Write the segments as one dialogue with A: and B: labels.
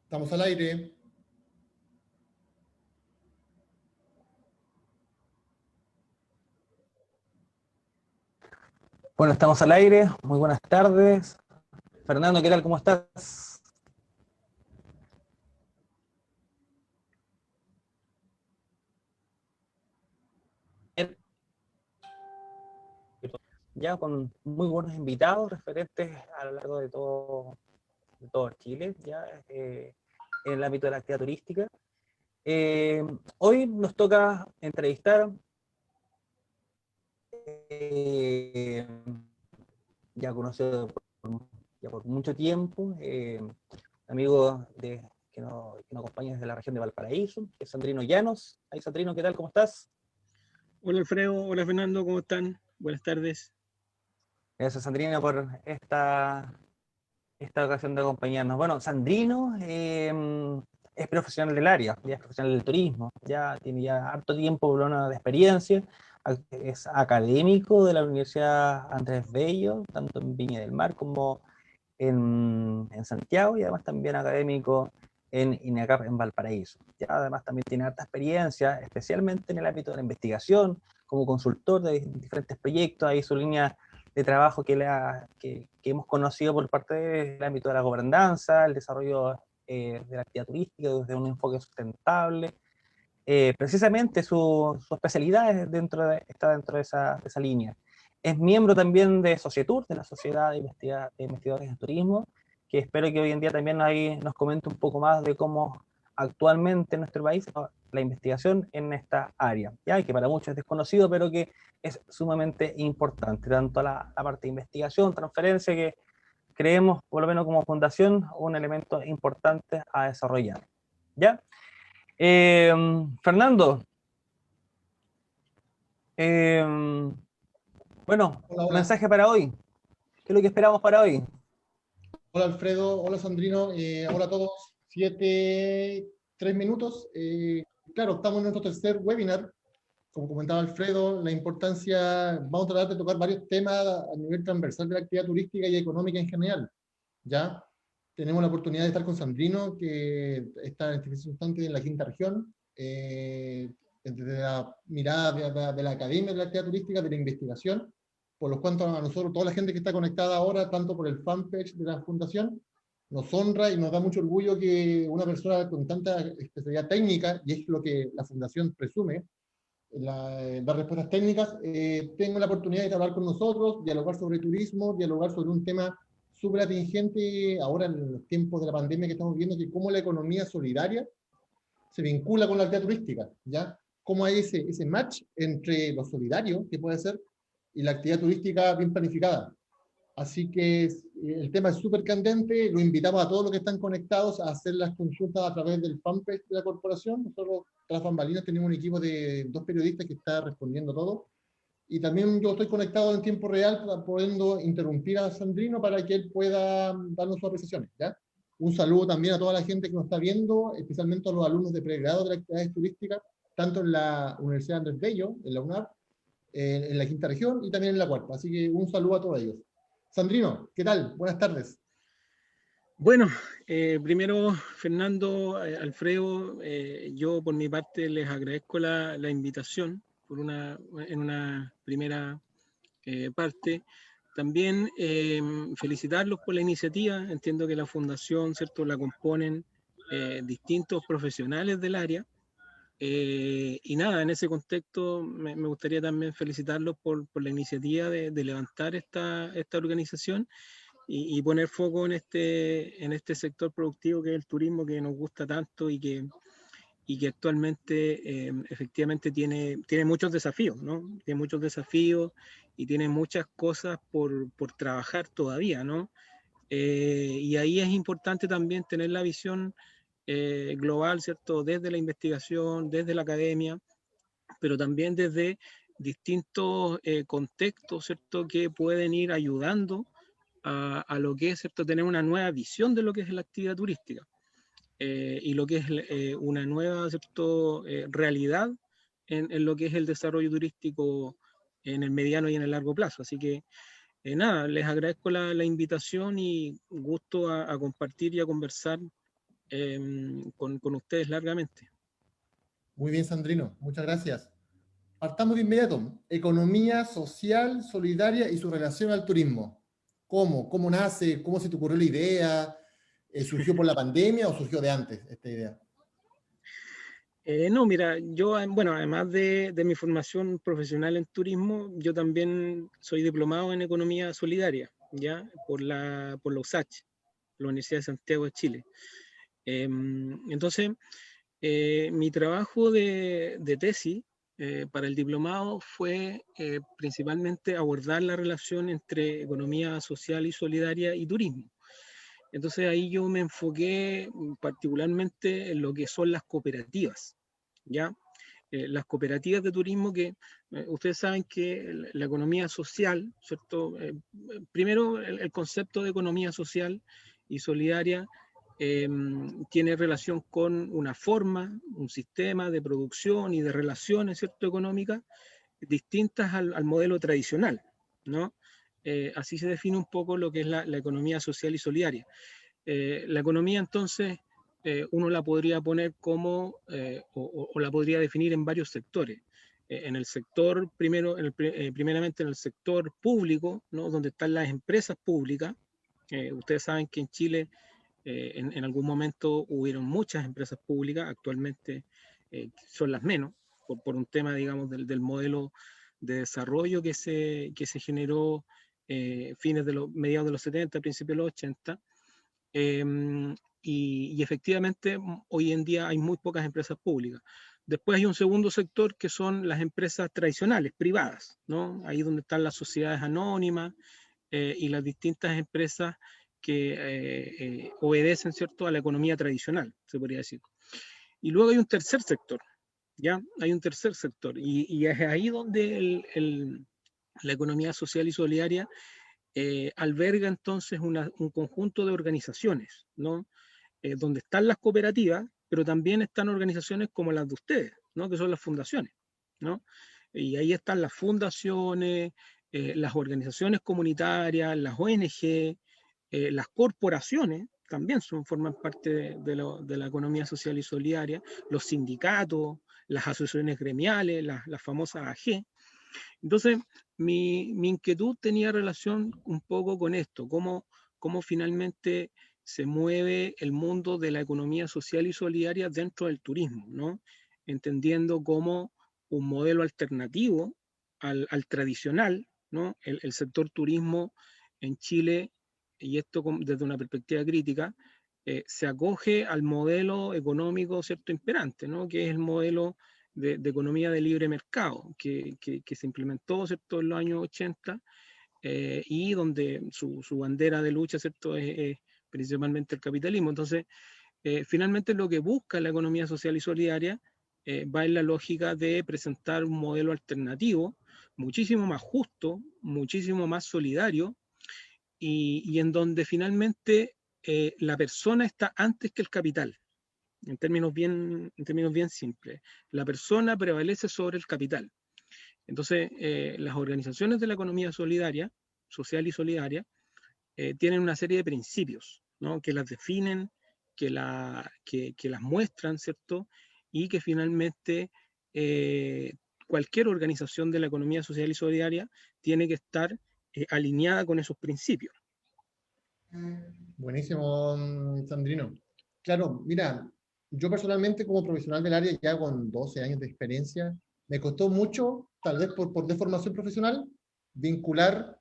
A: Estamos al aire.
B: Bueno, estamos al aire. Muy buenas tardes. Fernando, ¿qué tal? ¿Cómo estás? Ya con muy buenos invitados referentes a lo largo de todo Chile, ya en el ámbito de la actividad turística. Hoy nos toca entrevistar eh, ya conocido por mucho tiempo, amigo que nos acompaña desde la región de Valparaíso, que es Sandrino Llanos. Ay, Sandrino, ¿qué tal? ¿Cómo estás?
C: Hola Alfredo, hola Fernando, ¿cómo están? Buenas tardes.
B: Gracias, Sandrino, por esta ocasión de acompañarnos. Bueno, Sandrino es profesional del área, ya es profesional del turismo, ya tiene ya harto tiempo, bueno, de experiencia, es académico de la Universidad Andrés Bello, tanto en Viña del Mar como en Santiago, y además también académico en INECAP en Valparaíso. Ya además también tiene harta experiencia, especialmente en el ámbito de la investigación, como consultor de diferentes proyectos, ahí su línea de trabajo que hemos conocido por parte del ámbito de la gobernanza, el desarrollo de la actividad turística desde un enfoque sustentable. Precisamente su especialidad está dentro de esa línea. Es miembro también de Societur, de la Sociedad de Investigadores de Turismo, que espero que hoy en día también ahí nos comente un poco más de cómo actualmente en nuestro país la investigación en esta área, ¿ya? Y que para muchos es desconocido, pero que es sumamente importante, tanto la parte de investigación, transferencia, que creemos, por lo menos como fundación, un elemento importante a desarrollar, ¿ya? Fernando, eh, bueno,
A: Hola, hola.
B: mensaje para hoy. ¿Qué es lo que esperamos para hoy?
A: Hola Alfredo, hola Sandrino, hola a todos. 3 minutos. Claro, estamos en nuestro tercer webinar. Como comentaba Alfredo, la importancia, vamos a tratar de tocar varios temas a nivel transversal de la actividad turística y económica en general. ¿Ya? Tenemos la oportunidad de estar con Sandrino, que está en este instante en la quinta región, desde la mirada de la academia de la actividad turística, de la investigación, por lo cuanto a nosotros, toda la gente que está conectada ahora, tanto por el fanpage de la Fundación, nos honra y nos da mucho orgullo que una persona con tanta especialidad técnica, y es lo que la Fundación presume, dar respuestas técnicas, tengo la oportunidad de hablar con nosotros, dialogar sobre turismo, dialogar sobre un tema súper atingente ahora en los tiempos de la pandemia que estamos viendo, que cómo la economía solidaria se vincula con la actividad turística, ¿ya? Cómo hay ese match entre lo solidario, que puede ser, y la actividad turística bien planificada. Así que el tema es súper candente, lo invitamos a todos los que están conectados a hacer las consultas a través del fanpage de la corporación. Nosotros, tras bambalinas, tenemos un equipo de 2 periodistas que está respondiendo todo. Y también yo estoy conectado en tiempo real, pudiendo interrumpir a Sandrino para que él pueda darnos sus apreciaciones, ¿ya? Un saludo también a toda la gente que nos está viendo, especialmente a los alumnos de pregrado de las actividades turísticas, tanto en la Universidad Andrés Bello, en la UNAR, en la quinta región y también en la cuarta. Así que un saludo a todos ellos. Sandrino, ¿qué tal? Buenas tardes.
C: Bueno, primero Fernando, Alfredo, yo por mi parte les agradezco la invitación en una primera parte. También felicitarlos por la iniciativa. Entiendo que la fundación, ¿cierto?, la componen distintos profesionales del área. Y nada, en ese contexto me gustaría también felicitarlos por la iniciativa de levantar esta organización y poner foco en este sector productivo que es el turismo, que nos gusta tanto y que actualmente efectivamente tiene muchos desafíos, ¿no? Tiene muchos desafíos y tiene muchas cosas por trabajar todavía, ¿no? Y ahí es importante también tener la visión global, ¿cierto? Desde la investigación, desde la academia, pero también desde distintos contextos, ¿cierto? Que pueden ir ayudando a lo que es, ¿cierto?, tener una nueva visión de lo que es la actividad turística y lo que es una nueva, ¿cierto?, realidad en lo que es el desarrollo turístico en el mediano y en el largo plazo. Así que nada, les agradezco la invitación y gusto a compartir y a conversar con ustedes largamente.
A: Muy bien, Sandrino, muchas gracias. Partamos de inmediato. Economía social, solidaria y su relación al turismo. ¿Cómo? ¿Cómo nace? ¿Cómo se te ocurrió la idea? ¿Surgió por la pandemia o surgió de antes esta idea?
C: No, mira, yo, bueno, además de mi formación profesional en turismo, yo también soy diplomado en economía solidaria, ¿ya? Por la USACH, la Universidad de Santiago de Chile. Entonces, mi trabajo de tesis para el diplomado fue principalmente abordar la relación entre economía social y solidaria y turismo. Entonces ahí yo me enfoqué particularmente en lo que son las cooperativas, ¿ya? Las cooperativas de turismo que ustedes saben que la economía social, ¿cierto? Primero, el concepto de economía social y solidaria tiene relación con una forma, un sistema de producción y de relaciones, ¿cierto? Económicas distintas al modelo tradicional, ¿no? Así se define un poco lo que es la economía social y solidaria. La economía, entonces, uno la podría poner como, o la podría definir en varios sectores. En el sector, primeramente en el sector público, ¿no? Donde están las empresas públicas. Ustedes saben que en Chile en algún momento hubieron muchas empresas públicas, actualmente son las menos, por un tema, digamos, del modelo de desarrollo que se generó mediados de los 70, principios de los 80. Y efectivamente, hoy en día hay muy pocas empresas públicas. Después hay un segundo sector que son las empresas tradicionales, privadas, ¿no? Ahí donde están las sociedades anónimas y las distintas empresas que obedecen, ¿cierto?, a la economía tradicional, se podría decir. Y luego hay un tercer sector, ¿ya? Hay un tercer sector. Y es ahí donde la economía social y solidaria alberga entonces un conjunto de organizaciones, ¿no? Donde están las cooperativas, pero también están organizaciones como las de ustedes, ¿no? Que son las fundaciones, ¿no? Y ahí están las fundaciones, las organizaciones comunitarias, las ONG, las corporaciones también forman parte de la economía social y solidaria, los sindicatos, las asociaciones gremiales, las famosas AG. Entonces, mi inquietud tenía relación un poco con esto, cómo finalmente se mueve el mundo de la economía social y solidaria dentro del turismo, ¿no? Entendiendo como un modelo alternativo al tradicional, ¿no? El sector turismo en Chile, y esto desde una perspectiva crítica, se acoge al modelo económico, ¿cierto?, imperante, ¿no? Que es el modelo de economía de libre mercado que se implementó, ¿cierto?, en los años 80 y donde su bandera de lucha, ¿cierto?, es principalmente el capitalismo. Entonces, finalmente lo que busca la economía social y solidaria va en la lógica de presentar un modelo alternativo, muchísimo más justo, muchísimo más solidario y en donde finalmente la persona está antes que el capital. En términos bien simples, la persona prevalece sobre el capital. Entonces, las organizaciones de la economía solidaria, social y solidaria, tienen una serie de principios, ¿no?, que las definen, que las muestran, ¿cierto? Y que finalmente cualquier organización de la economía social y solidaria tiene que estar alineada con esos principios.
A: Buenísimo, Sandrino. Claro, mira, yo personalmente como profesional del área, ya con 12 años de experiencia, me costó mucho, tal vez por deformación profesional, vincular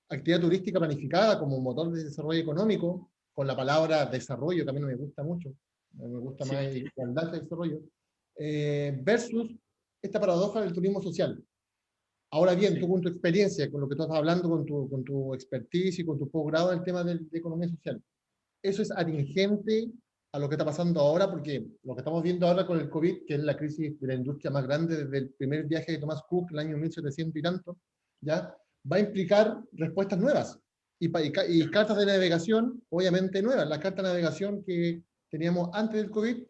A: actividad turística planificada como motor de desarrollo económico, con la palabra desarrollo, que a mí no me gusta mucho, me gusta
C: Sí.
A: más igualdad que desarrollo, versus esta paradoja del turismo social. Ahora bien,
C: Sí.
A: tú con tu experiencia, con lo que tú estás hablando, con tu expertise y con tu posgrado en el tema de economía social, ¿eso es atingente a lo que está pasando ahora? Porque lo que estamos viendo ahora con el COVID, que es la crisis de la industria más grande desde el primer viaje de Thomas Cook, el año 1700 y tanto, ¿ya? Va a implicar respuestas nuevas y cartas de navegación, obviamente nuevas. Las cartas de navegación que teníamos antes del COVID,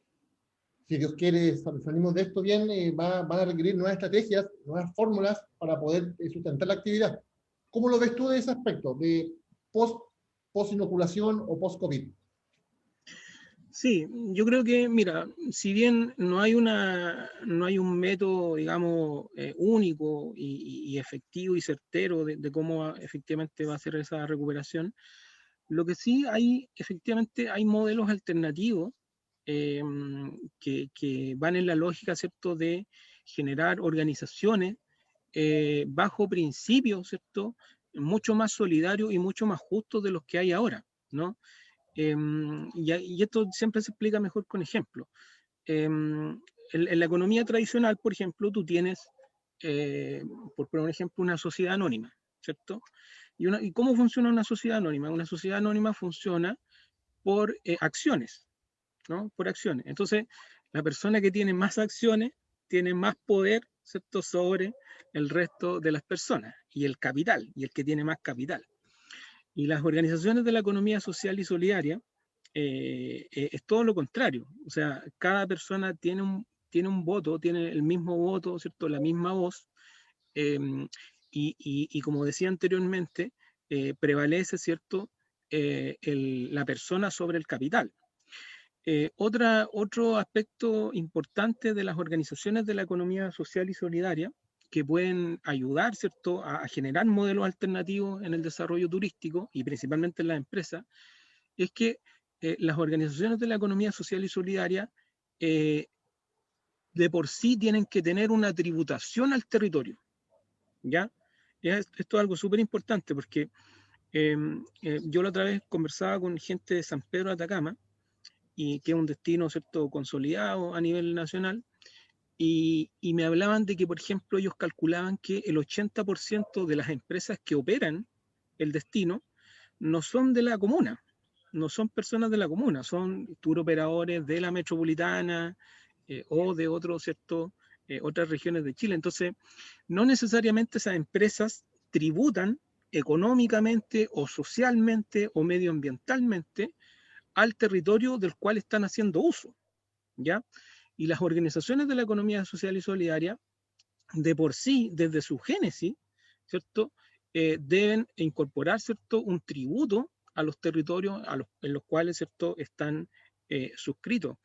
A: si Dios quiere, salimos de esto bien, van a requerir nuevas estrategias, nuevas fórmulas para poder sustentar la actividad. ¿Cómo lo ves tú de ese aspecto, de post-inoculación o post-COVID?
C: Sí, yo creo que, mira, si bien no hay un método, digamos, único y efectivo y certero de cómo efectivamente va a ser esa recuperación, lo que sí hay, efectivamente, hay modelos alternativos eh, que van en la lógica, ¿cierto?, de generar organizaciones bajo principios, ¿cierto?, mucho más solidarios y mucho más justos de los que hay ahora, ¿no? Y esto siempre se explica mejor con ejemplos. En la economía tradicional, por ejemplo, tú tienes, por poner un ejemplo, una sociedad anónima, ¿cierto? ¿Y cómo funciona una sociedad anónima? Una sociedad anónima funciona por acciones, ¿no? Por acciones. Entonces, la persona que tiene más acciones tiene más poder, ¿cierto?, sobre el resto de las personas y el capital, y el que tiene más capital. Y las organizaciones de la economía social y solidaria es todo lo contrario. O sea, cada persona tiene un voto, tiene el mismo voto, ¿cierto? La misma voz. eh, y como decía anteriormente, prevalece, ¿cierto? La persona sobre el capital. Otro aspecto importante de las organizaciones de la economía social y solidaria que pueden ayudar, ¿cierto?, a generar modelos alternativos en el desarrollo turístico y principalmente en las empresas, es que las organizaciones de la economía social y solidaria eh, de por sí tienen que tener una tributación al territorio, ¿ya? Esto es algo súper importante porque yo la otra vez conversaba con gente de San Pedro de Atacama, y que es un destino, ¿cierto?, consolidado a nivel nacional, y me hablaban de que, por ejemplo, ellos calculaban que el 80% de las empresas que operan el destino no son de la comuna, no son personas de la comuna, son tour operadores de la metropolitana o de otros, ¿cierto?, otras regiones de Chile. Entonces, no necesariamente esas empresas tributan económicamente o socialmente o medioambientalmente al territorio del cual están haciendo uso, ¿ya? Y las organizaciones de la economía social y solidaria, de por sí, desde su génesis, ¿cierto? Deben incorporar, ¿cierto?, un tributo a los territorios en los cuales, ¿cierto?, están suscritos.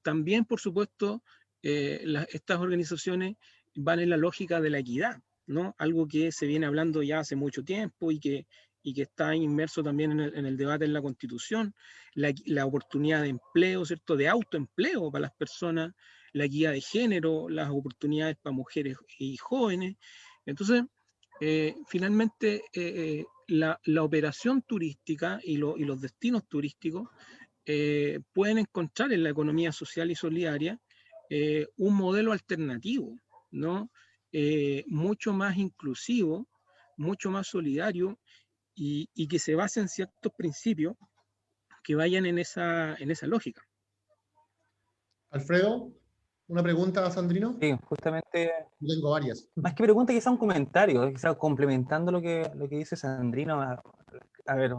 C: También, por supuesto, estas organizaciones van en la lógica de la equidad, ¿no? Algo que se viene hablando ya hace mucho tiempo y que está inmerso también en el debate en la Constitución, la oportunidad de empleo, ¿cierto?, de autoempleo para las personas, la equidad de género, las oportunidades para mujeres y jóvenes. Entonces, finalmente, la operación turística y los destinos turísticos pueden encontrar en la economía social y solidaria un modelo alternativo, ¿no? Mucho más inclusivo, mucho más solidario y que se base en ciertos principios que vayan en esa lógica.
A: Alfredo, una pregunta a Sandrino.
B: Sí, justamente,
A: Yo tengo varias.
B: más que pregunta, quizá un comentario, quizá complementando lo que dice Sandrino. A ver,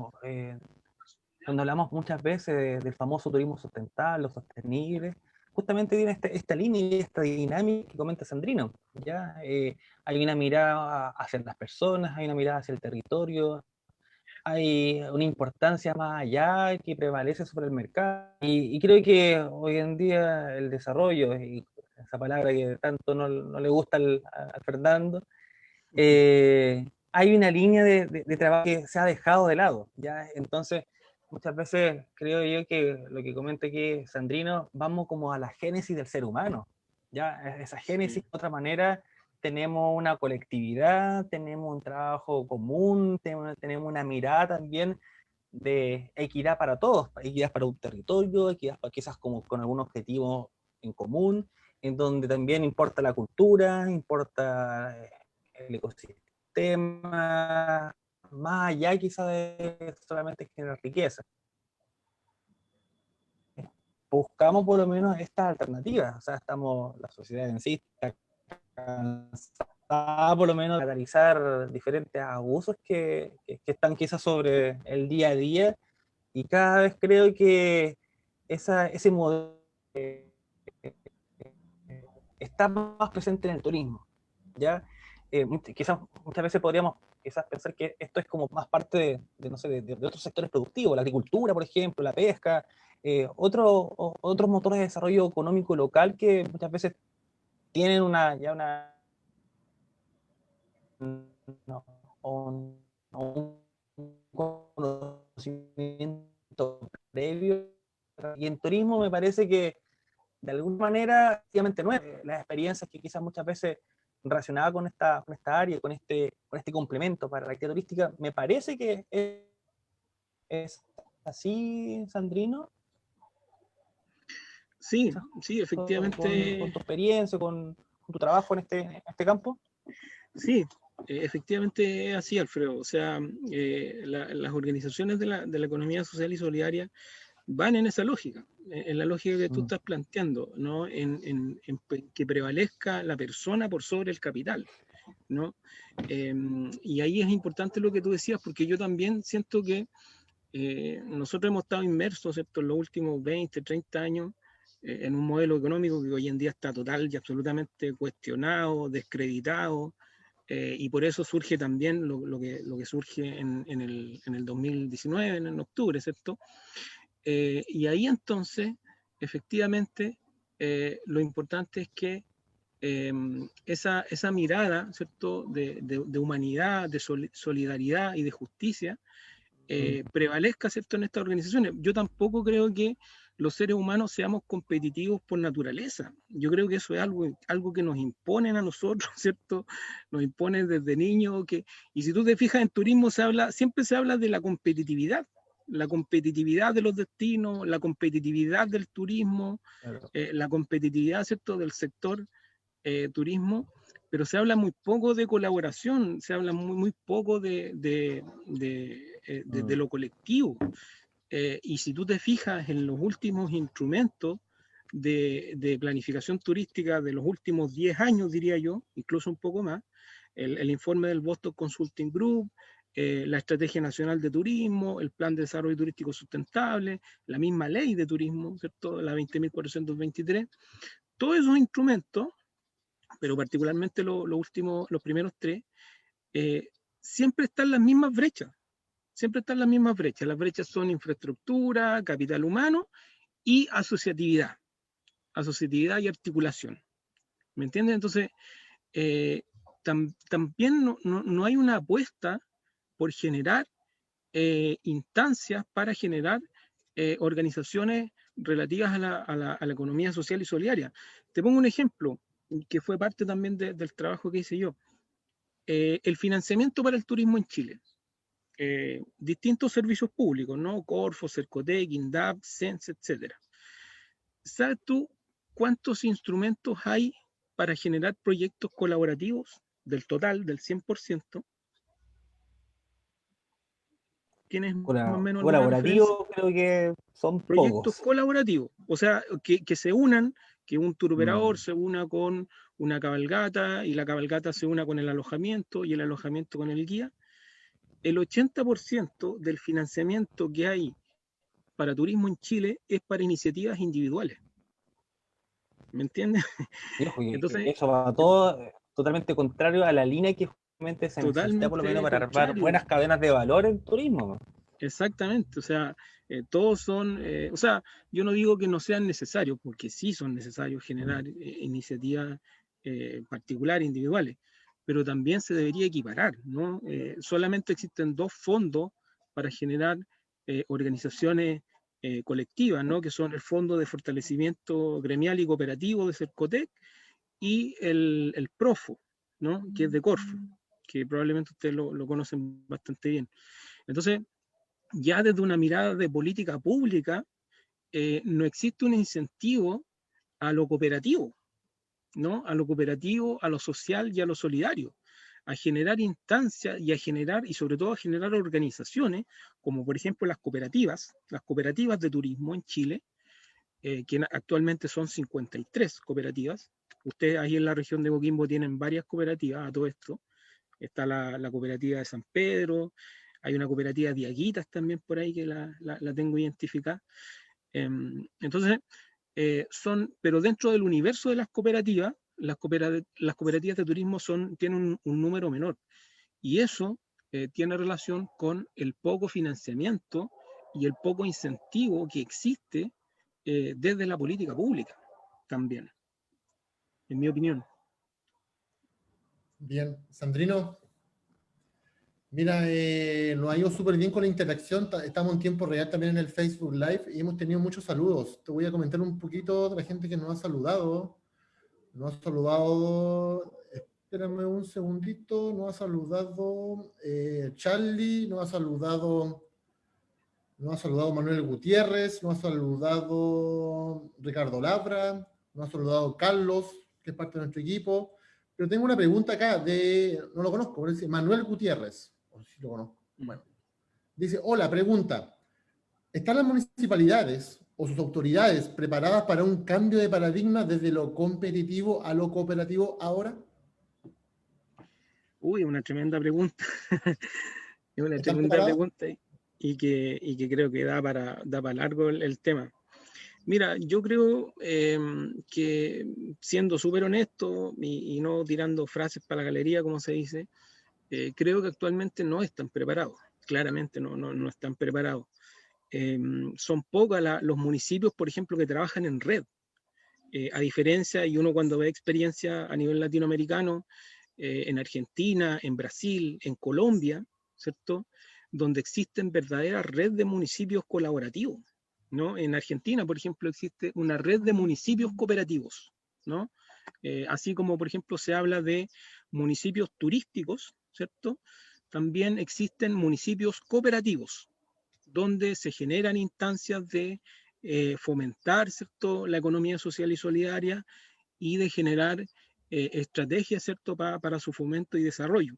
B: cuando hablamos muchas veces del famoso turismo sustentable o sostenible, justamente tiene esta línea y esta dinámica que comenta Sandrino, ¿ya? Hay una mirada hacia las personas, hay una mirada hacia el territorio, hay una importancia más allá que prevalece sobre el mercado. Y creo que hoy en día el desarrollo, y esa palabra que tanto no le gusta al Fernando, hay una línea de trabajo que se ha dejado de lado, ¿ya? Entonces, muchas veces creo yo que lo que comenta aquí Sandrino, vamos como a la génesis del ser humano, ¿ya? Esa génesis, de otra manera, tenemos una colectividad, tenemos un trabajo común, tenemos una mirada también de equidad para todos, equidad para un territorio, equidad para quizás como con algún objetivo en común, en donde también importa la cultura, importa el ecosistema, más allá quizás de solamente generar riqueza. Buscamos por lo menos estas alternativas, o sea, la sociedad en sí está cansada por lo menos de analizar diferentes abusos que están quizás sobre el día a día, y cada vez creo que ese modelo está más presente en el turismo, ¿ya? Quizás muchas veces podríamos quizás pensar que esto es como más parte no sé, de otros sectores productivos, la agricultura, por ejemplo, la pesca, otros motores de desarrollo económico local que muchas veces tienen no, un conocimiento previo. Y en turismo me parece que de alguna manera, efectivamente, no es las experiencias que quizás muchas veces relacionadas con esta área, con este complemento para la actividad turística, me parece que es así, Sandrino.
C: Sí, sí,
B: Con
C: efectivamente,
B: tu experiencia, con tu trabajo en este campo.
C: sí, efectivamente es así, Alfredo. O sea, las organizaciones de la economía social y solidaria van en esa lógica, en la lógica que tú estás planteando, ¿no? En que prevalezca la persona por sobre el capital, ¿no? Y ahí es importante lo que tú decías, porque yo también siento que nosotros hemos estado inmersos, ¿cierto?, en los últimos 20, 30 años en un modelo económico que hoy en día está total y absolutamente cuestionado, descreditado, y por eso surge también lo que surge en el 2019, en octubre, ¿cierto? Y ahí entonces, efectivamente, lo importante es que esa mirada, ¿cierto?, de humanidad, de solidaridad y de justicia, prevalezca, ¿cierto?, en estas organizaciones. Yo tampoco creo que los seres humanos seamos competitivos por naturaleza. Yo creo que eso es algo que nos imponen a nosotros, ¿cierto? Nos imponen desde niños. Y si tú te fijas en turismo, siempre se habla de la competitividad de los destinos, la competitividad del turismo,
B: Claro.
C: la competitividad, ¿cierto?, del sector turismo, pero se habla muy poco de colaboración, se habla muy poco de lo colectivo. Y si tú te fijas en los últimos instrumentos de planificación turística de los últimos 10 años, diría yo, incluso un poco más, el informe del Boston Consulting Group, la Estrategia Nacional de Turismo, el Plan de Desarrollo Turístico Sustentable, la misma ley de turismo, ¿cierto?, la 20.423, todos esos instrumentos, pero particularmente los primeros tres, siempre están las mismas brechas. Siempre están las mismas brechas. Las brechas son infraestructura, capital humano y asociatividad. Asociatividad y articulación. ¿Me entiendes? Entonces, también no hay una apuesta por generar instancias para generar organizaciones relativas a la economía social y solidaria. Te pongo un ejemplo que fue parte también del trabajo que hice yo. El financiamiento para el turismo en Chile. Distintos servicios públicos, ¿no? Corfo, Cercotec, INDAP, CENS, etc. ¿Sabes tú cuántos instrumentos hay para generar proyectos colaborativos del total, del 100%? ¿Tienes más o menos alguna referencia?
B: Colaborativo, creo que son
C: Proyectos
B: pocos.
C: colaborativos, o sea, que se unan, que un turoperador se una con una cabalgata y la cabalgata se una con el alojamiento y el alojamiento con el guía. El 80% del financiamiento que hay para turismo en Chile es para iniciativas individuales. ¿Me entiendes?
B: Y ojo,
C: Entonces,
B: eso va todo totalmente contrario a la línea que justamente se necesita por lo menos
C: totalmente
B: para armar
C: contrario.
B: buenas cadenas de valor en turismo.
C: Exactamente, o sea, todos son, o sea, yo no digo que no sean necesarios, porque sí son necesarios generar iniciativas particulares, individuales, pero también se debería equiparar, ¿no? Solamente existen dos fondos para generar organizaciones colectivas, ¿no? Que son el Fondo de Fortalecimiento Gremial y Cooperativo de Cercotec y el PROFO, ¿no? Que es de Corfo, que probablemente ustedes lo conocen bastante bien. Entonces, ya desde una mirada de política pública, no existe un incentivo a lo cooperativo, ¿no? A lo cooperativo, a lo social y a lo solidario, a generar instancias y a generar, y sobre todo a generar organizaciones, como por ejemplo las cooperativas de turismo en Chile, que actualmente son 53 cooperativas. Ustedes ahí en la región de Coquimbo tienen varias cooperativas a todo esto. Está la cooperativa de San Pedro, hay una cooperativa de Aguitas también por ahí que la tengo identificada. Entonces, pero dentro del universo de las cooperativas, las cooperativas de turismo tienen un número menor. Y eso tiene relación con el poco financiamiento y el poco incentivo que existe desde la política pública también, en mi opinión.
A: Bien, Sandrino, mira, nos ha ido súper bien con la interacción, estamos en tiempo real también en el Facebook Live y hemos tenido muchos saludos. Te voy a comentar un poquito de la gente que nos ha saludado. Nos ha saludado, espérame un segundito, nos ha saludado Charlie, nos ha saludado Manuel Gutiérrez, nos ha saludado Ricardo Labra, nos ha saludado Carlos, que es parte de nuestro equipo. Pero tengo una pregunta acá no lo conozco, pero dice Manuel Gutiérrez, o si lo conozco. Bueno, dice, hola, pregunta, ¿están las municipalidades o sus autoridades preparadas para un cambio de paradigma desde lo competitivo a lo cooperativo ahora?
C: Uy, una tremenda pregunta. Es una
A: ¿Están
C: tremenda
A: preparados?
C: pregunta y que creo que da para largo el tema. Mira, yo creo que siendo súper honesto y no tirando frases para la galería, como se dice, creo que actualmente no están preparados. Claramente no están preparados. Son pocos los municipios, por ejemplo, que trabajan en red. A diferencia, y uno cuando ve experiencia a nivel latinoamericano, en Argentina, en Brasil, en Colombia, ¿cierto? Donde existen verdaderas redes de municipios colaborativos, ¿no? En Argentina, por ejemplo, existe una red de municipios cooperativos, ¿no? Así como, por ejemplo, se habla de municipios turísticos, ¿cierto? También existen municipios cooperativos, donde se generan instancias de fomentar, ¿cierto?, la economía social y solidaria y de generar estrategias, ¿cierto?, para su fomento y desarrollo.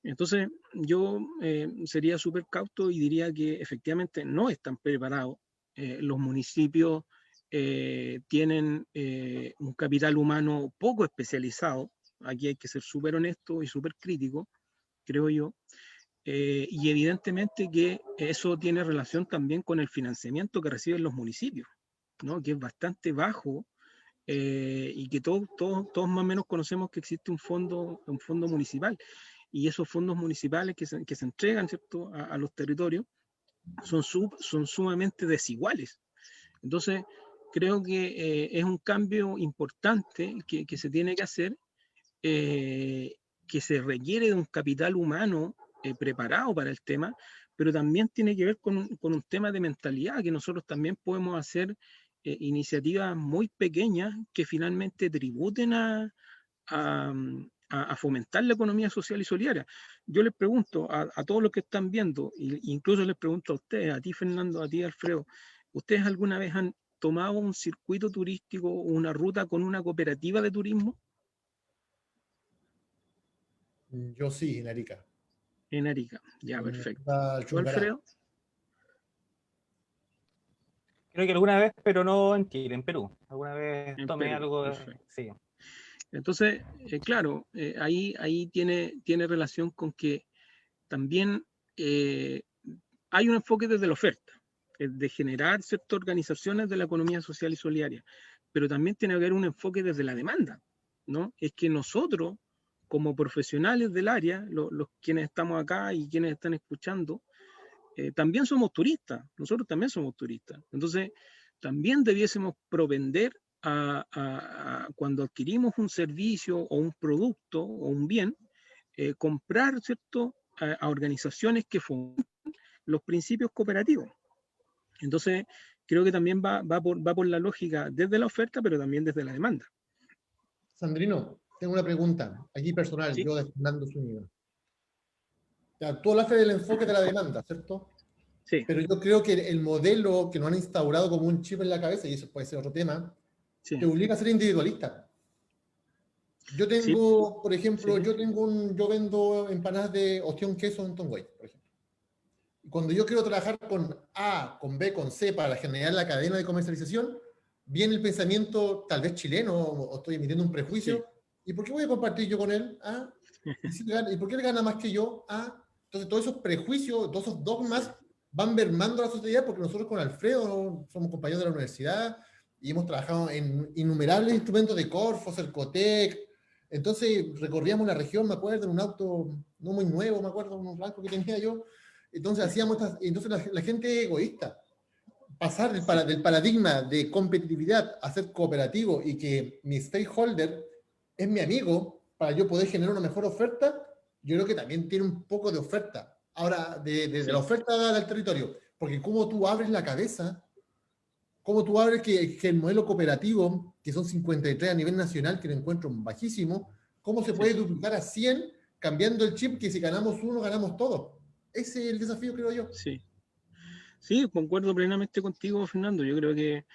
C: Entonces, yo sería súper cauto y diría que efectivamente no están preparados. Los municipios tienen un capital humano poco especializado. Aquí hay que ser súper honesto y súper crítico, creo yo. Y evidentemente que eso tiene relación también con el financiamiento que reciben los municipios, ¿no? Que es bastante bajo y que todos más o menos conocemos que existe un fondo municipal. Y esos fondos municipales que se entregan, ¿cierto?, a los territorios son sumamente desiguales. Entonces, creo que es un cambio importante que se tiene que hacer, que se requiere de un capital humano preparado para el tema, pero también tiene que ver con un tema de mentalidad, que nosotros también podemos hacer iniciativas muy pequeñas que finalmente tributen a fomentar la economía social y solidaria. Yo les pregunto a todos los que están viendo, incluso les pregunto a ustedes, a ti Fernando, a ti Alfredo, ¿ustedes alguna vez han tomado un circuito turístico o una ruta con una cooperativa de turismo?
A: Yo sí, en Arica.
C: En Arica, ya, perfecto. ¿Tú,
A: Chungará.
C: Alfredo?
B: Creo que alguna vez, pero no en Chile, en Perú. Alguna vez
C: En
B: tomé
C: Perú,
B: algo,
C: perfecto.
B: sí.
C: Entonces, claro, ahí tiene relación con que también hay un enfoque desde la oferta, de generar ciertas organizaciones de la economía social y solidaria, pero también tiene que haber un enfoque desde la demanda, ¿no? Es que nosotros, como profesionales del área, los quienes estamos acá y quienes están escuchando, también somos turistas, nosotros también somos turistas. Entonces, también debiésemos propender cuando adquirimos un servicio o un producto o un bien, comprar, ¿cierto?, a organizaciones que fomentan los principios cooperativos. Entonces, creo que también va por la lógica desde la oferta, pero también desde la demanda.
A: Sandrino, tengo una pregunta, aquí personal,
C: ¿Sí?
A: yo de Fernando Zúñiga. Ya, tú hablaste del enfoque de la demanda, ¿cierto?
C: Sí.
A: Pero yo creo que el modelo que nos han instaurado como un chip en la cabeza, y eso puede ser otro tema,
C: Sí.
A: te obliga a ser individualista. Yo
C: Sí.
A: tengo, por ejemplo,
C: Sí.
A: yo vendo empanadas de ostión queso en Tongoy, por ejemplo. Y cuando yo quiero trabajar con A, con B, con C para generar la cadena de comercialización, viene el pensamiento tal vez chileno, o estoy emitiendo un prejuicio,
C: Sí.
A: ¿y por qué voy a compartir yo con él? ¿Ah? ¿Y por qué él gana más que yo? ¿Ah? Entonces todos esos prejuicios, todos esos dogmas van mermando la sociedad porque nosotros con Alfredo somos compañeros de la universidad y hemos trabajado en innumerables instrumentos de Corfo, Cercotec. Entonces recorríamos la región, me acuerdo, en un auto no muy nuevo, me acuerdo, un blanco que tenía yo, Entonces, entonces la gente es egoísta. Pasar del paradigma de competitividad a ser cooperativo y que mi stakeholder es mi amigo para yo poder generar una mejor oferta, yo creo que también tiene un poco de oferta. Ahora, de la oferta del territorio, porque cómo tú abres la cabeza, cómo tú abres que el modelo cooperativo, que son 53 a nivel nacional, que lo encuentro bajísimo, cómo se puede duplicar a 100 cambiando el chip que si ganamos uno, ganamos todos. Ese es el desafío, creo yo.
C: Sí. Sí, concuerdo plenamente contigo, Fernando. Yo creo que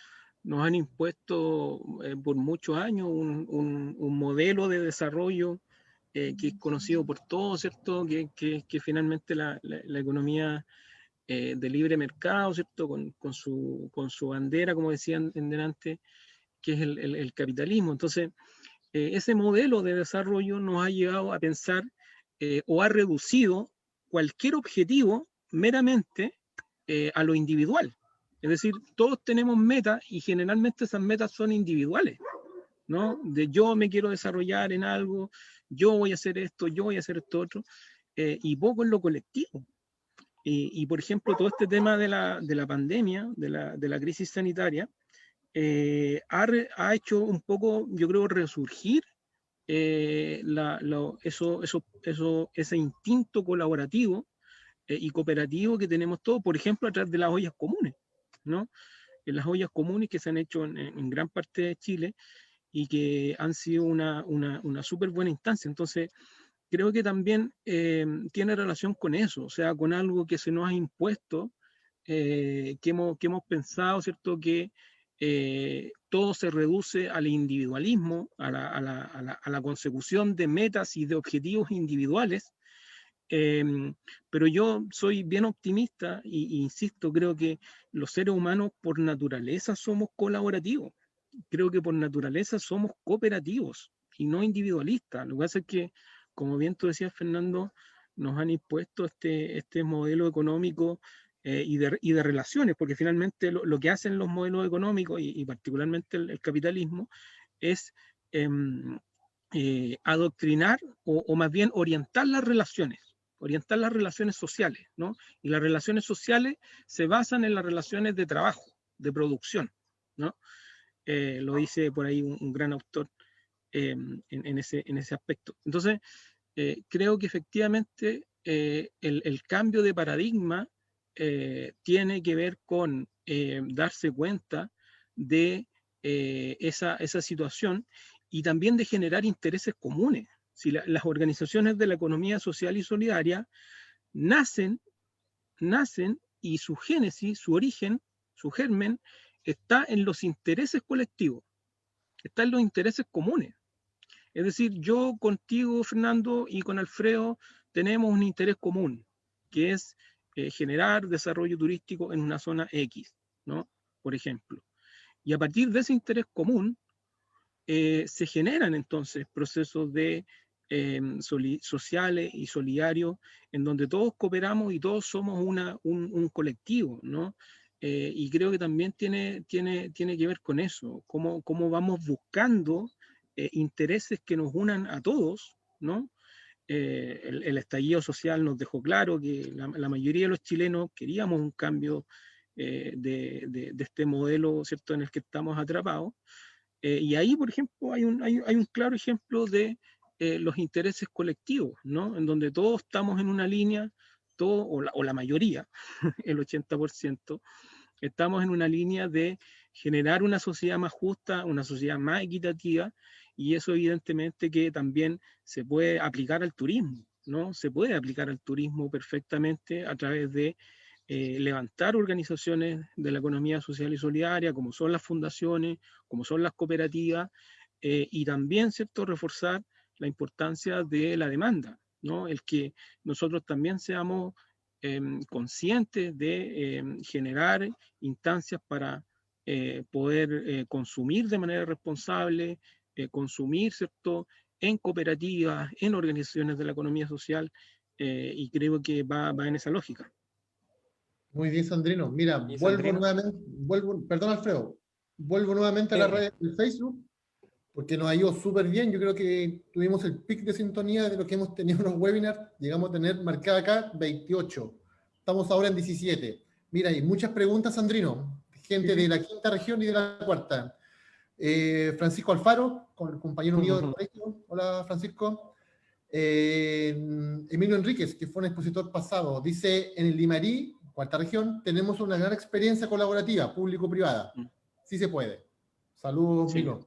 C: nos han impuesto por muchos años un modelo de desarrollo que es conocido por todos, ¿cierto? Que finalmente la economía de libre mercado, ¿cierto? Con su bandera, como decían en delante, que es el capitalismo. Entonces, ese modelo de desarrollo nos ha llevado a pensar o ha reducido cualquier objetivo meramente a lo individual. Es decir, todos tenemos metas y generalmente esas metas son individuales, ¿no? De yo me quiero desarrollar en algo, yo voy a hacer esto, yo voy a hacer esto otro, y poco en lo colectivo. Y por ejemplo, todo este tema de la pandemia, de la crisis sanitaria, ha hecho un poco, yo creo, resurgir ese instinto colaborativo y cooperativo que tenemos todos, por ejemplo, a través de las ollas comunes, ¿no? En las ollas comunes que se han hecho en gran parte de Chile y que han sido una súper buena instancia. Entonces, creo que también tiene relación con eso, o sea, con algo que se nos ha impuesto, que hemos pensado, ¿cierto?, que todo se reduce al individualismo, a la consecución de metas y de objetivos individuales. Pero yo soy bien optimista e insisto, creo que los seres humanos por naturaleza somos colaborativos. Creo que por naturaleza somos cooperativos y no individualistas. Lo que pasa es que, como bien tú decías, Fernando, nos han impuesto este modelo económico y de relaciones, porque finalmente lo que hacen los modelos económicos y particularmente el capitalismo es adoctrinar o más bien orientar las relaciones sociales, ¿no? Y las relaciones sociales se basan en las relaciones de trabajo, de producción, ¿no? Lo dice por ahí un gran autor en ese aspecto. Entonces, creo que efectivamente el cambio de paradigma tiene que ver con darse cuenta de esa situación y también de generar intereses comunes. Si las organizaciones de la economía social y solidaria nacen y su génesis, su origen, su germen, está en los intereses colectivos, está en los intereses comunes. Es decir, yo contigo, Fernando, y con Alfredo tenemos un interés común, que es generar desarrollo turístico en una zona X, ¿no? Por ejemplo. Y a partir de ese interés común, se generan entonces procesos de sociales y solidarios en donde todos cooperamos y todos somos un colectivo, ¿no? Y creo que también tiene que ver con eso, cómo vamos buscando intereses que nos unan a todos, ¿no? El estallido social nos dejó claro que la mayoría de los chilenos queríamos un cambio de este modelo, ¿cierto?, en el que estamos atrapados. Y ahí, por ejemplo, hay un claro ejemplo de los intereses colectivos, ¿no? En donde todos estamos en una línea, o la mayoría, el 80%, estamos en una línea de generar una sociedad más justa, una sociedad más equitativa, y eso evidentemente que también se puede aplicar al turismo, ¿no? Se puede aplicar al turismo perfectamente a través de levantar organizaciones de la economía social y solidaria, como son las fundaciones, como son las cooperativas, y también, ¿cierto?, reforzar la importancia de la demanda, ¿no? El que nosotros también seamos conscientes de generar instancias para poder consumir de manera responsable, consumir, ¿cierto?, en cooperativas, en organizaciones de la economía social, y creo que va en esa lógica.
A: Muy bien, Sandrino. Mira,
B: ¿Y Sandrino?
A: Perdón, Alfredo, vuelvo nuevamente a la red del Facebook, porque nos ha ido súper bien. Yo creo que tuvimos el pic de sintonía de lo que hemos tenido en los webinars. Llegamos a tener marcada acá 28. Estamos ahora en 17. Mira, hay muchas preguntas, Sandrino. Gente de la quinta región y de la cuarta. Francisco Alfaro, con el compañero mío del colegio. Hola, Francisco. Emilio Enríquez, que fue un expositor pasado, dice: en el Limarí, cuarta región, tenemos una gran experiencia colaborativa, público-privada. Sí se puede. Saludos,
C: Sí.
A: Milo.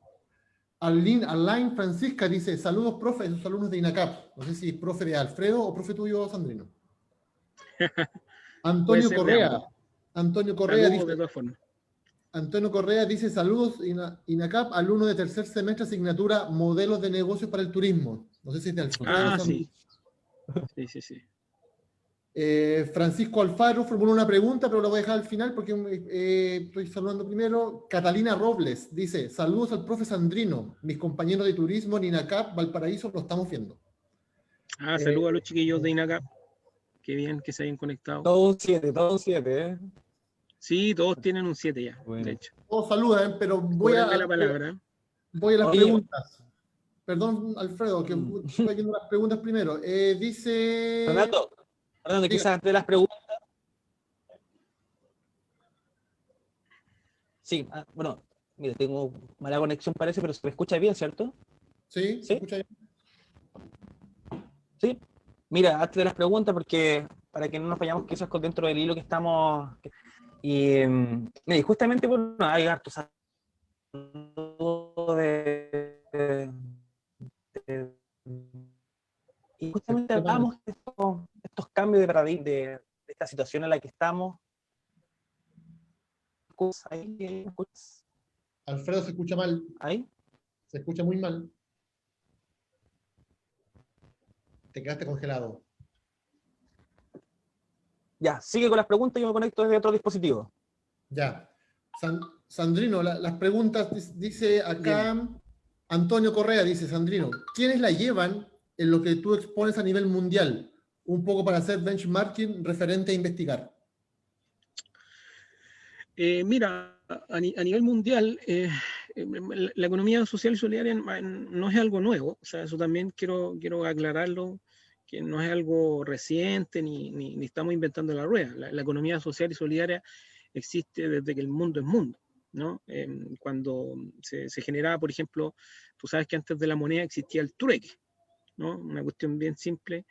A: Alain Francisca dice: saludos, profe, sus alumnos de INACAP. No sé si es profe de Alfredo o profe tuyo, Sandrino.
C: Puede
A: Antonio
C: ser de
A: Correa.
C: ambos.
A: Antonio Correa
C: Saludos de
A: dice:
C: todas formas.
A: Antonio Correa dice: saludos, INACAP, alumno de tercer semestre, asignatura Modelos de Negocios para el Turismo. No sé si es de Alfredo.
C: Ah, sí. Sí, sí, sí.
A: Francisco Alfaro formuló una pregunta, pero la voy a dejar al final porque estoy saludando primero. Catalina Robles dice: saludos al profe Sandrino, mis compañeros de turismo en INACAP, Valparaíso, lo estamos viendo.
C: Ah, saludos a los chiquillos de INACAP. Qué bien que se hayan conectado.
B: Todo un 7, ¿eh?
C: Sí, todos tienen un 7 ya,
B: Bueno.
C: de hecho.
A: Todos saludan, pero voy a
C: Cóbrenme la palabra.
A: las
B: Oye,
A: preguntas. Perdón, Alfredo, que estoy viendo las preguntas primero. Dice...
B: Fernando,
A: Diga.
B: quizás antes de las preguntas. Sí, bueno, mira, tengo mala conexión parece, pero se me escucha bien, ¿cierto?
A: Sí,
B: ¿Sí?
A: escucha bien.
B: Sí. Mira, antes de las preguntas, porque para que no nos vayamos quizás dentro del hilo que estamos... Y, mira, y justamente, bueno, hay hartos de- y justamente hablamos de estos cambios de paradigma, de esta situación en la que estamos. ¿Ahí?
A: Alfredo, se escucha mal.
B: ¿Ahí?
A: Se escucha muy mal. Te quedaste congelado.
B: Ya, sigue con las preguntas y yo me conecto desde otro dispositivo.
A: Ya. Sandrino, las preguntas, dice acá...
C: Dime.
A: Antonio Correa dice: Sandrino, ¿quiénes la llevan en lo que tú expones a nivel mundial? Un poco para hacer benchmarking referente a investigar.
C: Mira, a nivel mundial, la economía social y solidaria no es algo nuevo. O sea, eso también quiero aclararlo, que no es algo reciente ni estamos inventando la rueda. La economía social y solidaria existe desde que el mundo es mundo, ¿no? Cuando se generaba, por ejemplo, tú sabes que antes de la moneda existía el trueque, ¿no? Una cuestión bien simple,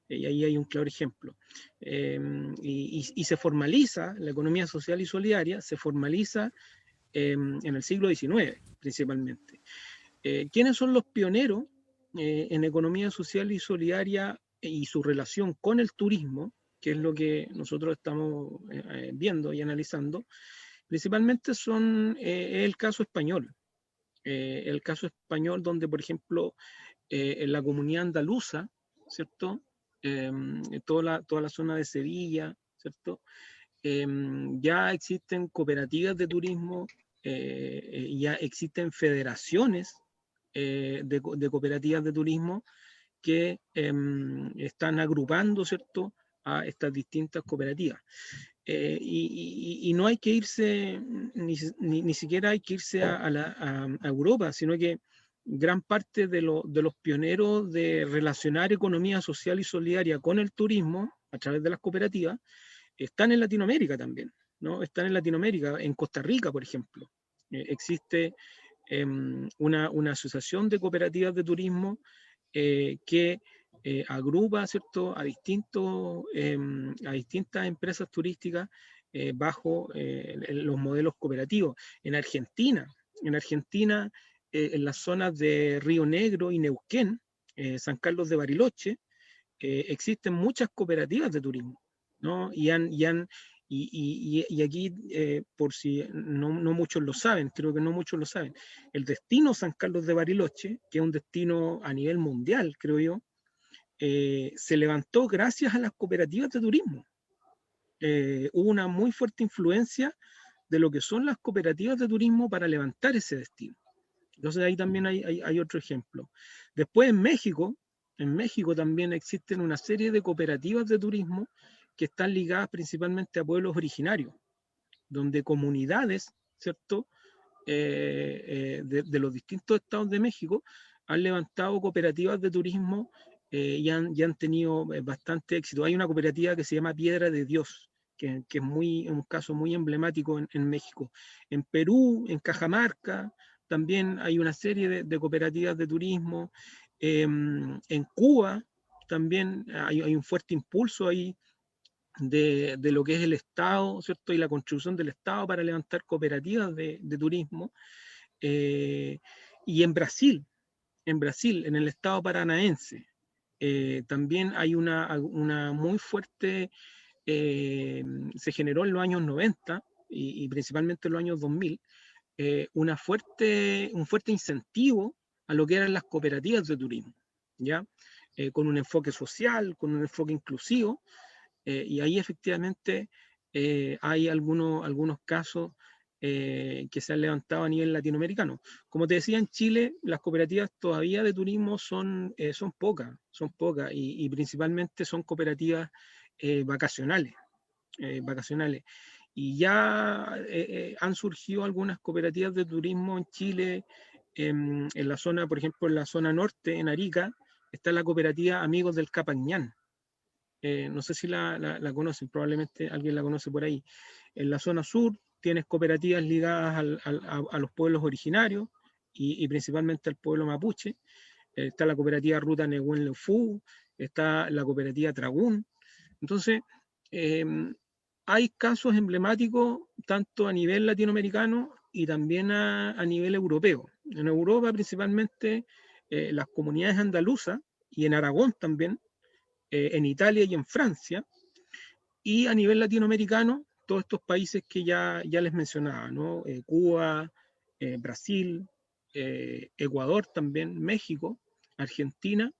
C: y ahí hay un claro ejemplo. Y se formaliza, la economía social y solidaria se formaliza en el siglo XIX, principalmente. ¿Quiénes son los pioneros en economía social y solidaria y su relación con el turismo, que es lo que nosotros estamos viendo y analizando? Principalmente son el caso español. El caso español donde, por ejemplo, en la comunidad andaluza, ¿cierto? Toda la zona de Sevilla, ¿cierto? Ya existen cooperativas de turismo, ya existen federaciones de cooperativas de turismo que están agrupando, ¿cierto?, a estas distintas cooperativas. Y no hay que irse, ni siquiera hay que irse a Europa, sino que gran parte de los pioneros de relacionar economía social y solidaria con el turismo a través de las cooperativas están en Latinoamérica también, ¿no? Están en Latinoamérica, en Costa Rica, por ejemplo. Existe una asociación de cooperativas de turismo que agrupa, ¿cierto?, a distintas empresas turísticas bajo los modelos cooperativos. En Argentina, en las zonas de Río Negro y Neuquén, San Carlos de Bariloche, existen muchas cooperativas de turismo, ¿no? Y aquí, por si no muchos lo saben, creo que no muchos lo saben, el destino San Carlos de Bariloche, que es un destino a nivel mundial, creo yo, se levantó gracias a las cooperativas de turismo. Hubo una muy fuerte influencia de lo que son las cooperativas de turismo para levantar ese destino. Entonces ahí también hay otro ejemplo. Después en México también existen una serie de cooperativas de turismo que están ligadas principalmente a pueblos originarios, donde comunidades, ¿cierto?, de los distintos estados de México han levantado cooperativas de turismo y han tenido bastante éxito. Hay una cooperativa que se llama Piedra de Dios, que es un caso muy emblemático en México. En Perú, en Cajamarca, también hay una serie de cooperativas de turismo. En Cuba también hay un fuerte impulso ahí de lo que es el Estado, ¿cierto? Y la construcción del Estado para levantar cooperativas de turismo. Y en Brasil, en el Estado paranaense, también hay una muy fuerte, se generó en los años 90 y principalmente en los años 2000, un fuerte incentivo a lo que eran las cooperativas de turismo, ¿ya? Con un enfoque social, con un enfoque inclusivo, y ahí efectivamente hay algunos casos que se han levantado a nivel latinoamericano. Como te decía, en Chile las cooperativas todavía de turismo son pocas, y principalmente son cooperativas vacacionales. Y ya han surgido algunas cooperativas de turismo en Chile, en la zona, por ejemplo, en la zona norte, en Arica, está la cooperativa Amigos del Capañán. No sé si la conocen, probablemente alguien la conoce por ahí. En la zona sur tienes cooperativas ligadas a los pueblos originarios y principalmente al pueblo mapuche. Está la cooperativa Ruta Nehuen Lefú, está la cooperativa Tragún. Entonces, hay casos emblemáticos tanto a nivel latinoamericano y también a nivel europeo. En Europa principalmente las comunidades andaluzas y en Aragón también, en Italia y en Francia, y a nivel latinoamericano, todos estos países que ya les mencionaba, ¿no? Cuba, Brasil, Ecuador también, México, Argentina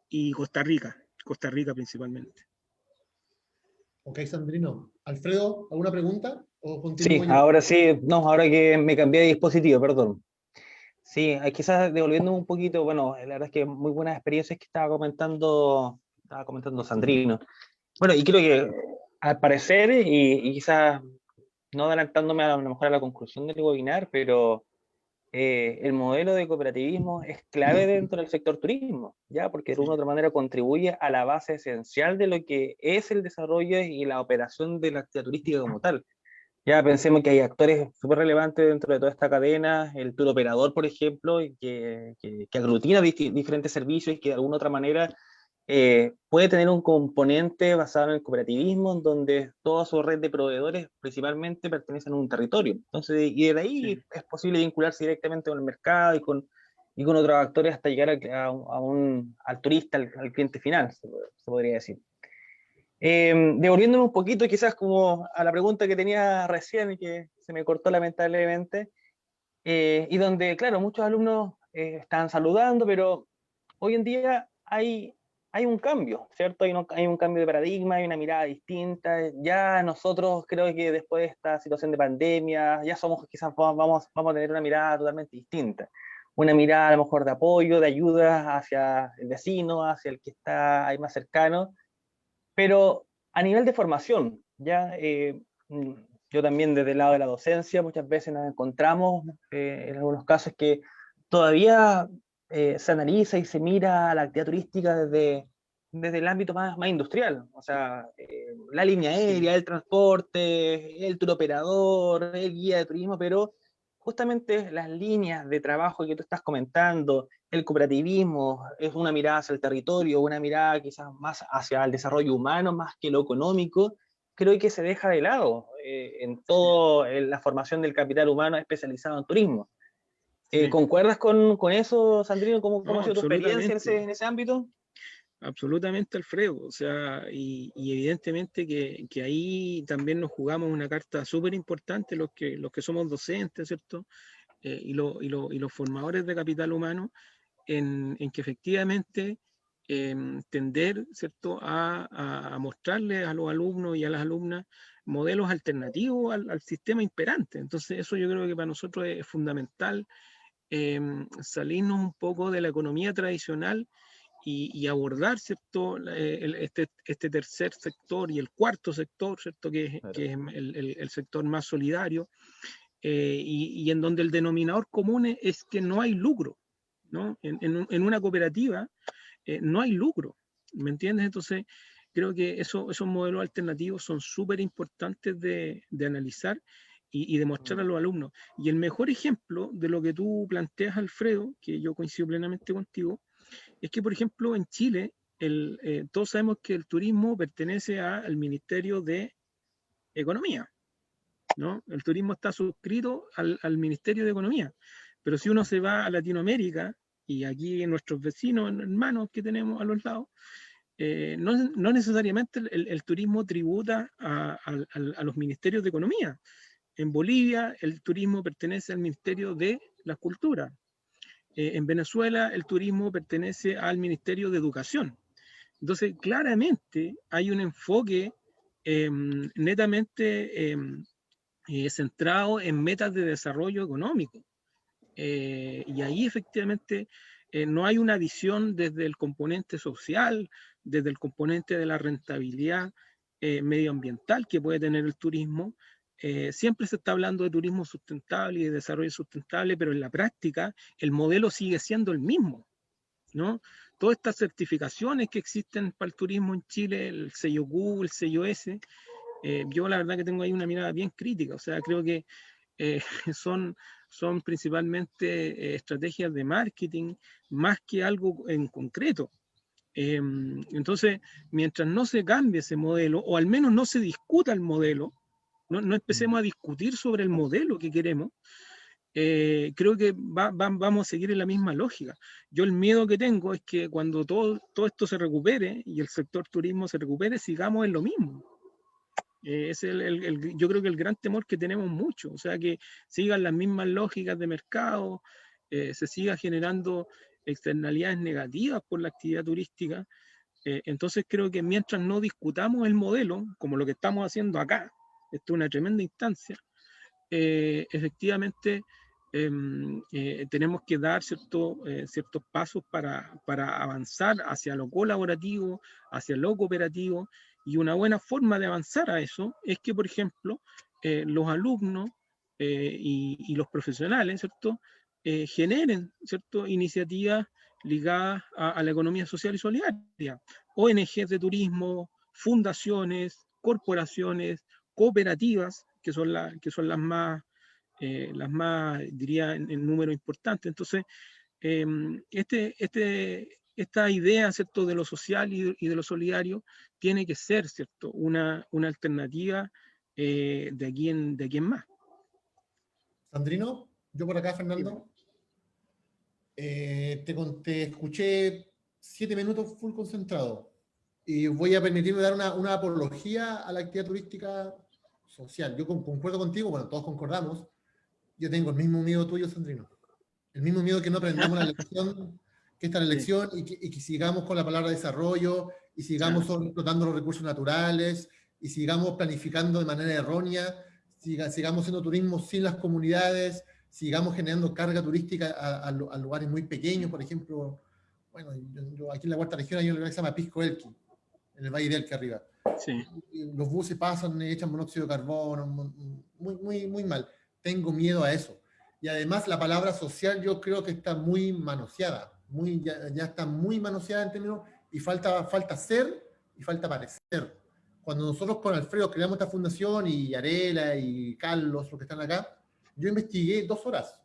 C: y Costa Rica principalmente.
A: Ok, Sandrino. Alfredo, ¿alguna pregunta? ¿O
B: Sí,
A: continúo yo?
B: ahora sí, no, ahora que me cambié de dispositivo, perdón. Sí, quizás devolviéndome un poquito, bueno, la verdad es que muy buenas experiencias que estaba comentando Sandrino. Bueno, y creo que al parecer, y quizás no adelantándome a lo mejor a la conclusión del webinar, pero el modelo de cooperativismo es clave dentro del sector turismo, ¿ya? Porque de una u otra manera contribuye a la base esencial de lo que es el desarrollo y la operación de la actividad turística como tal. Ya pensemos que hay actores súper relevantes dentro de toda esta cadena, el tour operador, por ejemplo, y que aglutina diferentes servicios y que de alguna otra manera puede tener un componente basado en el cooperativismo, en donde toda su red de proveedores principalmente pertenecen a un territorio. Entonces, y de ahí
C: Sí.
B: es posible vincularse directamente con el mercado y con otros actores hasta llegar al turista, al cliente final, se podría decir. Devolviéndome un poquito quizás como a la pregunta que tenía recién y que se me cortó lamentablemente, y donde, claro, muchos alumnos están saludando, pero hoy en día hay un cambio, ¿cierto? Hay un cambio de paradigma, hay una mirada distinta. Ya nosotros creo que después de esta situación de pandemia, ya quizás vamos a tener una mirada totalmente distinta. Una mirada a lo mejor de apoyo, de ayuda hacia el vecino, hacia el que está ahí más cercano, pero a nivel de formación, ya yo también desde el lado de la docencia muchas veces nos encontramos en algunos casos que todavía se analiza y se mira la actividad turística desde el ámbito más industrial, o sea, la línea aérea, el transporte, el tour operador, el guía de turismo, pero justamente las líneas de trabajo que tú estás comentando, el cooperativismo, es una mirada hacia el territorio, una mirada quizás más hacia el desarrollo humano, más que lo económico, creo que se deja de lado en toda la formación del capital humano especializado en turismo.
C: Sí.
B: ¿Concuerdas con eso, Sandrino? ¿Cómo ha
C: No,
B: sido tu experiencia
C: absolutamente.
B: en ese ámbito?
C: Absolutamente, Alfredo. O sea, y evidentemente que ahí también nos jugamos una carta súper importante los que somos docentes, ¿cierto? Y los formadores de capital humano, en que efectivamente tender, ¿cierto?, a mostrarles a los alumnos y a las alumnas modelos alternativos al sistema imperante. Entonces, eso yo creo que para nosotros es fundamental, salirnos un poco de la economía tradicional y abordar, ¿cierto?, este tercer sector y el cuarto sector, ¿cierto?, que es el sector más solidario, y en donde el denominador común es que no hay lucro, ¿no? En una cooperativa no hay lucro. ¿Me entiendes? Entonces, creo que esos modelos alternativos son súper importantes de analizar y de mostrar a los alumnos. Y el mejor ejemplo de lo que tú planteas, Alfredo, que yo coincido plenamente contigo, es que, por ejemplo, en Chile, todos sabemos que el turismo pertenece al Ministerio de Economía, ¿no? El turismo está suscrito al Ministerio de Economía. Pero si uno se va a Latinoamérica, y aquí nuestros vecinos, hermanos que tenemos a los lados, no necesariamente el turismo tributa a los ministerios de economía. En Bolivia el turismo pertenece al Ministerio de la Cultura. En Venezuela el turismo pertenece al Ministerio de Educación. Entonces, claramente hay un enfoque netamente centrado en metas de desarrollo económico. Y ahí efectivamente no hay una visión desde el componente social, desde el componente de la rentabilidad medioambiental que puede tener el turismo. Siempre se está hablando de turismo sustentable y de desarrollo sustentable, pero en la práctica el modelo sigue siendo el mismo, ¿no? Todas estas certificaciones que existen para el turismo en Chile, el sello Q, el sello S, yo la verdad que tengo ahí una mirada bien crítica, o sea, creo que son principalmente estrategias de marketing más que algo en concreto. Entonces, mientras no se cambie ese modelo, o al menos no se discuta el modelo, no empecemos a discutir sobre el modelo que queremos, creo que vamos a seguir en la misma lógica. Yo el miedo que tengo es que cuando todo esto se recupere y el sector turismo se recupere, sigamos en lo mismo. Es yo creo que el gran temor que tenemos mucho, o sea, que sigan las mismas lógicas de mercado, se siga generando externalidades negativas por la actividad turística. Entonces creo que mientras no discutamos el modelo, como lo que estamos haciendo acá, esto es una tremenda instancia, efectivamente tenemos que dar ciertos pasos para avanzar hacia lo colaborativo, hacia lo cooperativo, y una buena forma de avanzar a eso es que, por ejemplo, los alumnos y los profesionales, ¿cierto? Generen, ¿cierto? Iniciativas ligadas a la economía social y solidaria, ONGs de turismo, fundaciones, corporaciones, cooperativas, que son las más, diría, en número importante. Entonces, esta idea, ¿cierto?, de lo social y de lo solidario tiene que ser, ¿cierto?, una alternativa de aquí en más.
A: Sandrino, yo por acá, Fernando, te escuché 7 minutos full concentrado y voy a permitirme dar una apología a la actividad turística social. Yo concuerdo contigo, bueno, todos concordamos. Yo tengo el mismo miedo tuyo, Sandrino. El mismo miedo que no aprendamos la lección, que esta es la lección, y que sigamos con la palabra desarrollo, y sigamos explotando los recursos naturales, y sigamos planificando de manera errónea, sigamos haciendo turismo sin las comunidades, sigamos generando carga turística a lugares muy pequeños, por ejemplo, bueno, yo aquí en la cuarta región hay un lugar que se llama Pisco Elqui, en el Valle del Elqui arriba.
C: Sí.
A: Los buses pasan, echan monóxido de carbono, muy mal. Tengo miedo a eso. Y además la palabra social yo creo que está muy manoseada, ya está muy manoseada en términos, y falta ser y falta parecer. Cuando nosotros con Alfredo creamos esta fundación, y Arela y Carlos, los que están acá, yo investigué 2 horas.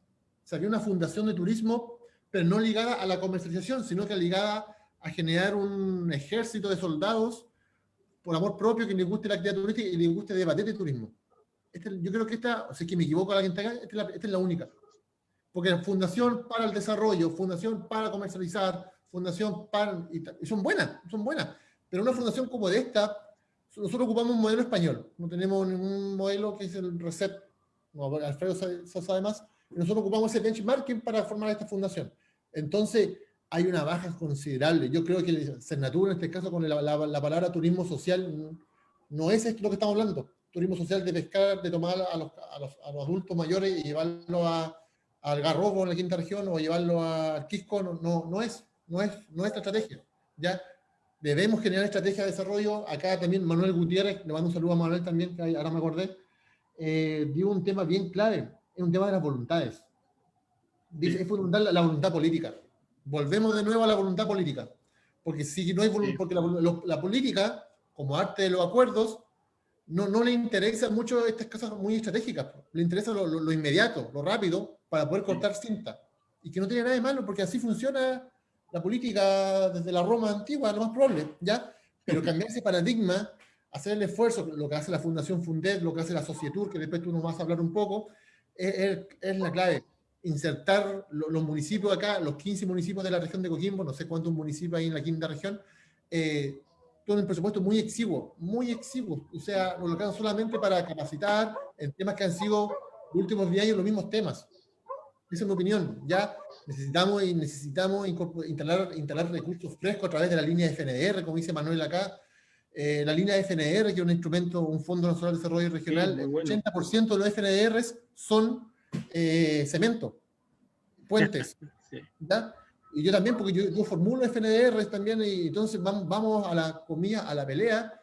A: O sea, había una fundación de turismo, pero no ligada a la comercialización, sino que ligada a generar un ejército de soldados por amor propio, que les guste la actividad turística y les guste debatir de turismo. Yo creo que esta, o sea, que me equivoco a la gente acá, esta es la única. Porque la fundación para el desarrollo, fundación para comercializar, fundación para... Y son buenas. Pero una fundación como de esta, nosotros ocupamos un modelo español. No tenemos ningún modelo que es el RECEP. No, Alfredo sabe más. Nosotros ocupamos ese benchmarking para formar esta fundación. Entonces, hay una baja considerable. Yo creo que el Cernatur, en este caso, con la palabra turismo social, no es esto lo que estamos hablando. Turismo social de pescar, de tomar a los adultos mayores y llevarlo a Algarrobo en la quinta región, o llevarlo a Quisco, no es la estrategia. ¿Ya? Debemos generar estrategias de desarrollo. Acá también Manuel Gutiérrez, le mando un saludo a Manuel también, que ahora me acordé, dio un tema bien clave, es un tema de las voluntades. Dice, es fundamental la voluntad política. Volvemos de nuevo a la voluntad política. porque si no hay porque la política, como arte de los acuerdos, no le interesa mucho estas cosas muy estratégicas, le interesa lo inmediato, lo rápido, para poder cortar cinta. Y que no tiene nada de malo, porque así funciona la política desde la Roma antigua, lo más probable, ¿ya? Pero cambiar ese paradigma, hacer el esfuerzo, lo que hace la Fundación Fundet, lo que hace la Societur, que después tú nos vas a hablar un poco, es la clave. Insertar los municipios acá, los 15 municipios de la región de Coquimbo, no sé cuántos municipios hay en la quinta región, todo un presupuesto muy exiguo, o sea, lo colocan solamente para capacitar en temas que han sido los últimos 10 años los mismos temas. Esa es mi opinión. Ya necesitamos instalar recursos frescos a través de la línea de FNR, como dice Manuel acá. La línea de FNR, que es un instrumento, un Fondo Nacional de Desarrollo Regional, sí, bueno. El 80% de los FNRs son cemento, puentes. Sí. ¿Ya? Y yo también, porque yo formulo FNRs también, y entonces vamos a la comida, a la pelea,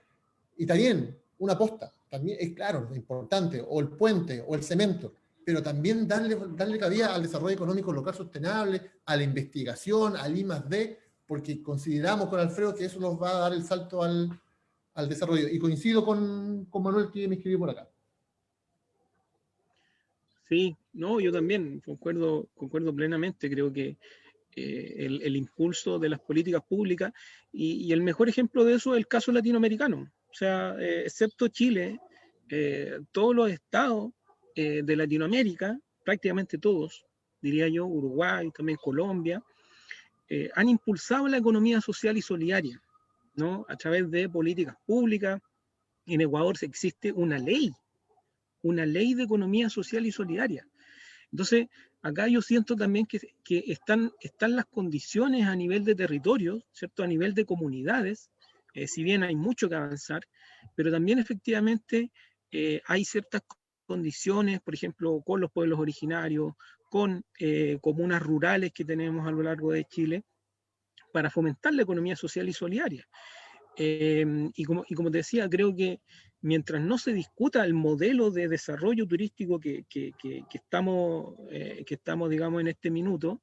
A: y también una posta, también es claro, es importante, o el puente, o el cemento, pero también darle cabida al desarrollo económico local sostenible, a la investigación, al I+D, porque consideramos con Alfredo que eso nos va a dar el salto al desarrollo. Y coincido con Manuel, que me escribió por acá.
C: Sí, no, yo también concuerdo plenamente. Creo que el impulso de las políticas públicas, y el mejor ejemplo de eso es el caso latinoamericano. O sea, excepto Chile, todos los estados de Latinoamérica, prácticamente todos, diría yo, Uruguay, también Colombia, han impulsado la economía social y solidaria, ¿no? A través de políticas públicas. En Ecuador existe una ley de economía social y solidaria. Entonces, acá yo siento también que están las condiciones a nivel de territorios, ¿cierto? A nivel de comunidades, si bien hay mucho que avanzar, pero también efectivamente hay ciertas condiciones, por ejemplo, con los pueblos originarios, con comunas rurales que tenemos a lo largo de Chile, para fomentar la economía social y solidaria. Y como te decía, creo que mientras no se discuta el modelo de desarrollo turístico que estamos, digamos, en este minuto,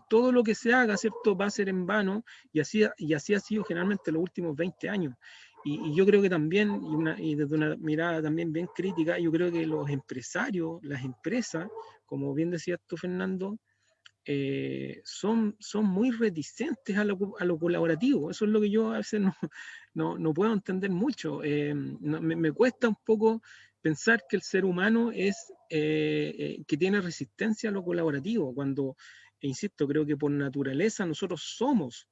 C: todo lo que se haga, ¿cierto?, va a ser en vano, y así ha sido generalmente los últimos 20 años. Y yo creo que también, y desde una mirada también bien crítica, yo creo que los empresarios, las empresas, como bien decías tú, Fernando, son muy reticentes a lo colaborativo. Eso es lo que yo a veces no puedo entender mucho. Me cuesta un poco pensar que el ser humano que tiene resistencia a lo colaborativo, cuando, insisto, creo que por naturaleza nosotros somos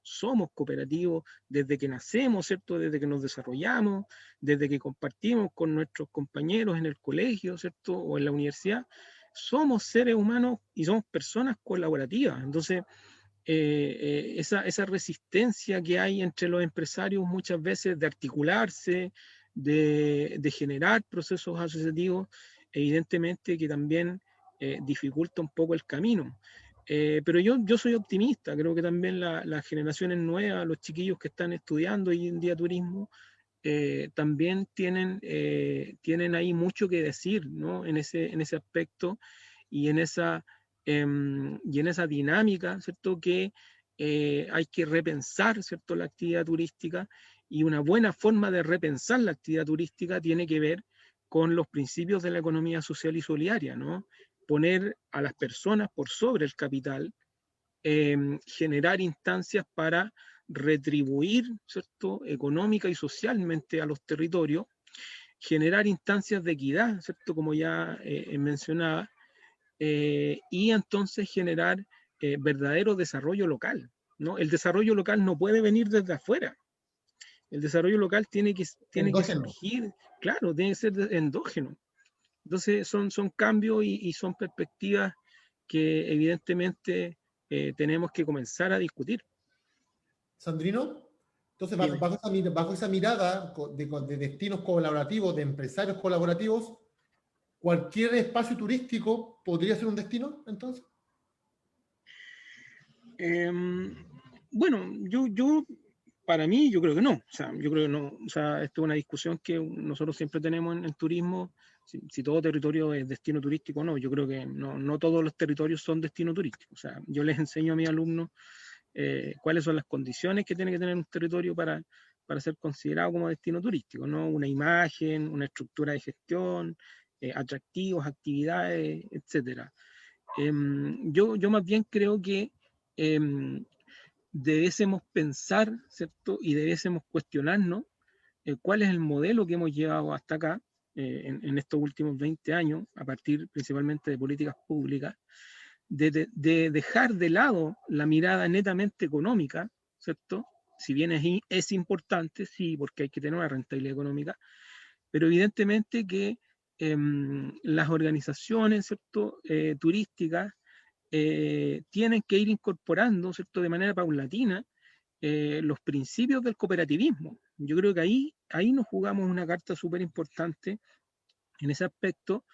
C: cooperativos desde que nacemos, ¿cierto? Desde que nos desarrollamos, desde que compartimos con nuestros compañeros en el colegio, ¿cierto? O en la universidad. Somos seres humanos y somos personas colaborativas. Entonces, esa resistencia que hay entre los empresarios muchas veces de articularse, de generar procesos asociativos, evidentemente que también dificulta un poco el camino. Pero yo soy optimista. Creo que también las generaciones nuevas, los chiquillos que están estudiando hoy en día turismo, también tienen ahí mucho que decir, ¿no? En ese aspecto y en esa dinámica, ¿cierto? Que hay que repensar, ¿cierto?, la actividad turística, y una buena forma de repensar la actividad turística tiene que ver con los principios de la economía social y solidaria, ¿no? Poner a las personas por sobre el capital, generar instancias para retribuir, ¿cierto?, económica y socialmente a los territorios, generar instancias de equidad, ¿cierto?, como ya mencionaba, y entonces generar verdadero desarrollo local, ¿no? El desarrollo local no puede venir desde afuera. El desarrollo local tiene que surgir, claro, tiene que ser endógeno. Entonces son cambios y son perspectivas que evidentemente tenemos que comenzar a discutir.
A: Sandrino, entonces bajo esa mirada de destinos colaborativos, de empresarios colaborativos, ¿cualquier espacio turístico podría ser un destino, entonces?
C: Bueno, yo para mí, yo creo que no. O sea, yo creo que no. O sea, esto es una discusión que nosotros siempre tenemos en el turismo, si todo territorio es destino turístico o no. Yo creo que no todos los territorios son destino turístico. O sea, yo les enseño a mis alumnos cuáles son las condiciones que tiene que tener un territorio para ser considerado como destino turístico, ¿no? Una imagen, una estructura de gestión, atractivos, actividades, etcétera. Yo más bien creo que debiésemos pensar, ¿cierto? Y debiésemos cuestionarnos cuál es el modelo que hemos llevado hasta acá, en estos últimos 20 años, a partir principalmente de políticas públicas, de dejar de lado la mirada netamente económica, ¿cierto? Si bien es importante, sí, porque hay que tener una rentabilidad económica, pero evidentemente que las organizaciones, ¿cierto? Turísticas tienen que ir incorporando, ¿cierto? De manera paulatina los principios del cooperativismo. Yo creo que ahí nos jugamos una carta súper importante en ese aspecto,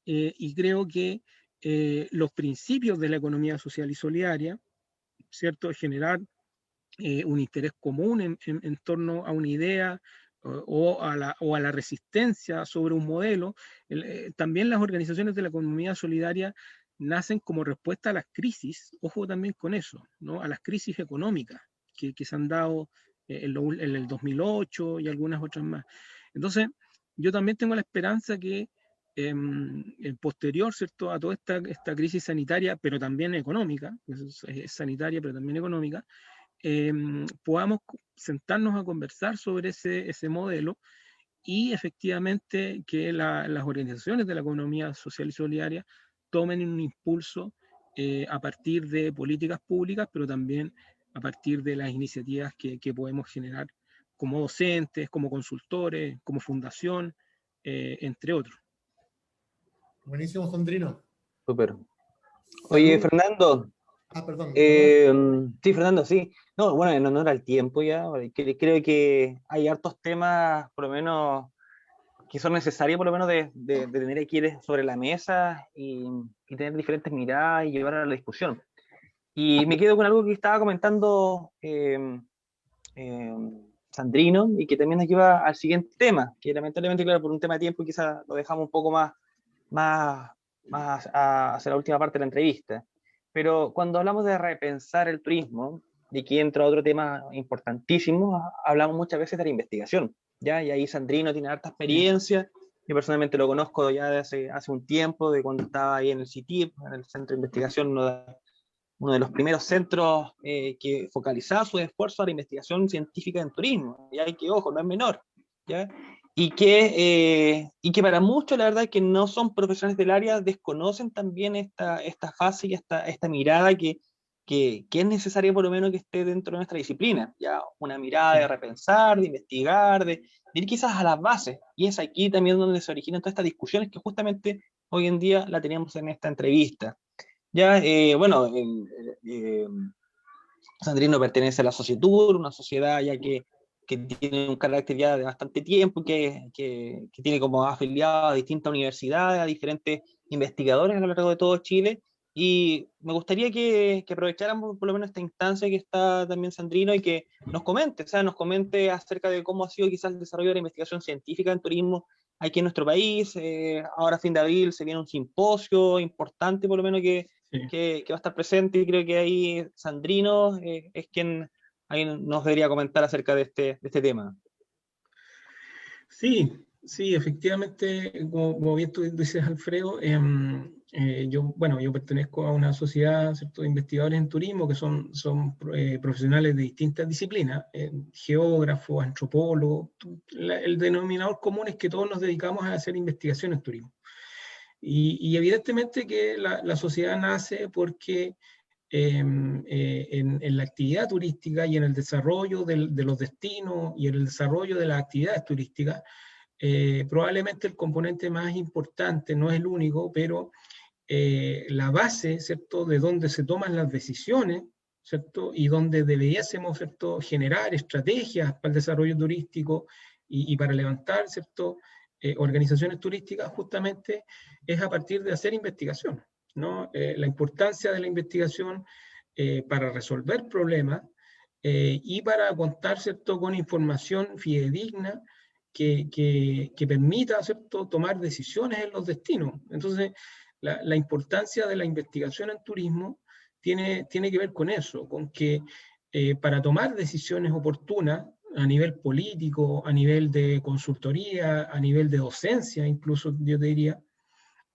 C: y creo que los principios de la economía social y solidaria, ¿cierto? Generar un interés común en torno a una idea o a la resistencia sobre un modelo. También las organizaciones de la economía solidaria nacen como respuesta a las crisis, ojo también con eso, ¿no? A las crisis económicas que se han dado en el 2008 y algunas otras más. Entonces, yo también tengo la esperanza que posterior, ¿cierto?, a toda esta crisis sanitaria, pero también económica, es sanitaria, pero también económica, podamos sentarnos a conversar sobre ese modelo y efectivamente que las organizaciones de la economía social y solidaria tomen un impulso a partir de políticas públicas, pero también a partir de las iniciativas que podemos generar como docentes, como consultores, como fundación, entre otros.
A: Buenísimo, Sandrino.
B: Súper. Oye,
A: Salud.
B: Fernando.
A: Perdón.
B: Sí, Fernando, sí. No, bueno, en honor al tiempo ya, creo que hay hartos temas, por lo menos, que son necesarios, por lo menos, de tener aquí sobre la mesa y tener diferentes miradas y llevar a la discusión. Y me quedo con algo que estaba comentando Sandrino, y que también nos lleva al siguiente tema, que lamentablemente, claro, por un tema de tiempo quizás lo dejamos un poco más hacia la última parte de la entrevista. Pero cuando hablamos de repensar el turismo, de aquí entra otro tema importantísimo, hablamos muchas veces de la investigación, ¿ya? Y ahí Sandrino tiene harta experiencia, yo personalmente lo conozco ya de hace un tiempo, de cuando estaba ahí en el CITIP, en el Centro de Investigación, uno de los primeros centros que focalizaba su esfuerzo a la investigación científica en turismo, y hay que, ojo, no es menor, ¿ya? Y que para muchos, la verdad, que no son profesionales del área, desconocen también esta fase y esta mirada que es necesaria, por lo menos, que esté dentro de nuestra disciplina, ya una mirada de repensar, de investigar, de ir quizás a las bases, y es aquí también donde se originan todas estas discusiones que justamente hoy en día la teníamos en esta entrevista. Ya, bueno, Sandrino pertenece a la Societur, una sociedad ya que tiene un carácter ya de bastante tiempo, que tiene como afiliado a distintas universidades, a diferentes investigadores a lo largo de todo Chile, y me gustaría que aprovecháramos por lo menos esta instancia que está también Sandrino y que nos comente, o sea, nos comente acerca de cómo ha sido quizás el desarrollo de la investigación científica en turismo aquí en nuestro país. Ahora a fin de abril se viene un simposio importante, por lo menos que va a estar presente, y creo que ahí Sandrino es quien ahí nos debería comentar acerca de este tema.
C: Sí, efectivamente, como bien tú dices, Alfredo, yo pertenezco a una sociedad, ¿cierto?, de investigadores en turismo que son profesionales de distintas disciplinas, geógrafos, antropólogos. El denominador común es que todos nos dedicamos a hacer investigación en turismo. Y evidentemente que la sociedad nace porque en la actividad turística y en el desarrollo de los destinos y en el desarrollo de las actividades turísticas, probablemente el componente más importante, no es el único, pero la base, ¿cierto?, de donde se toman las decisiones, ¿cierto?, y donde deberíamos, ¿cierto?, generar estrategias para el desarrollo turístico y para levantar, ¿cierto?, organizaciones turísticas, justamente es a partir de hacer investigación, ¿no? La importancia de la investigación para resolver problemas y para contar, ¿cierto?, con información fidedigna que permita, ¿cierto?, tomar decisiones en los destinos. Entonces, la importancia de la investigación en turismo tiene que ver con eso, con que para tomar decisiones oportunas a nivel político, a nivel de consultoría, a nivel de docencia, incluso yo te diría,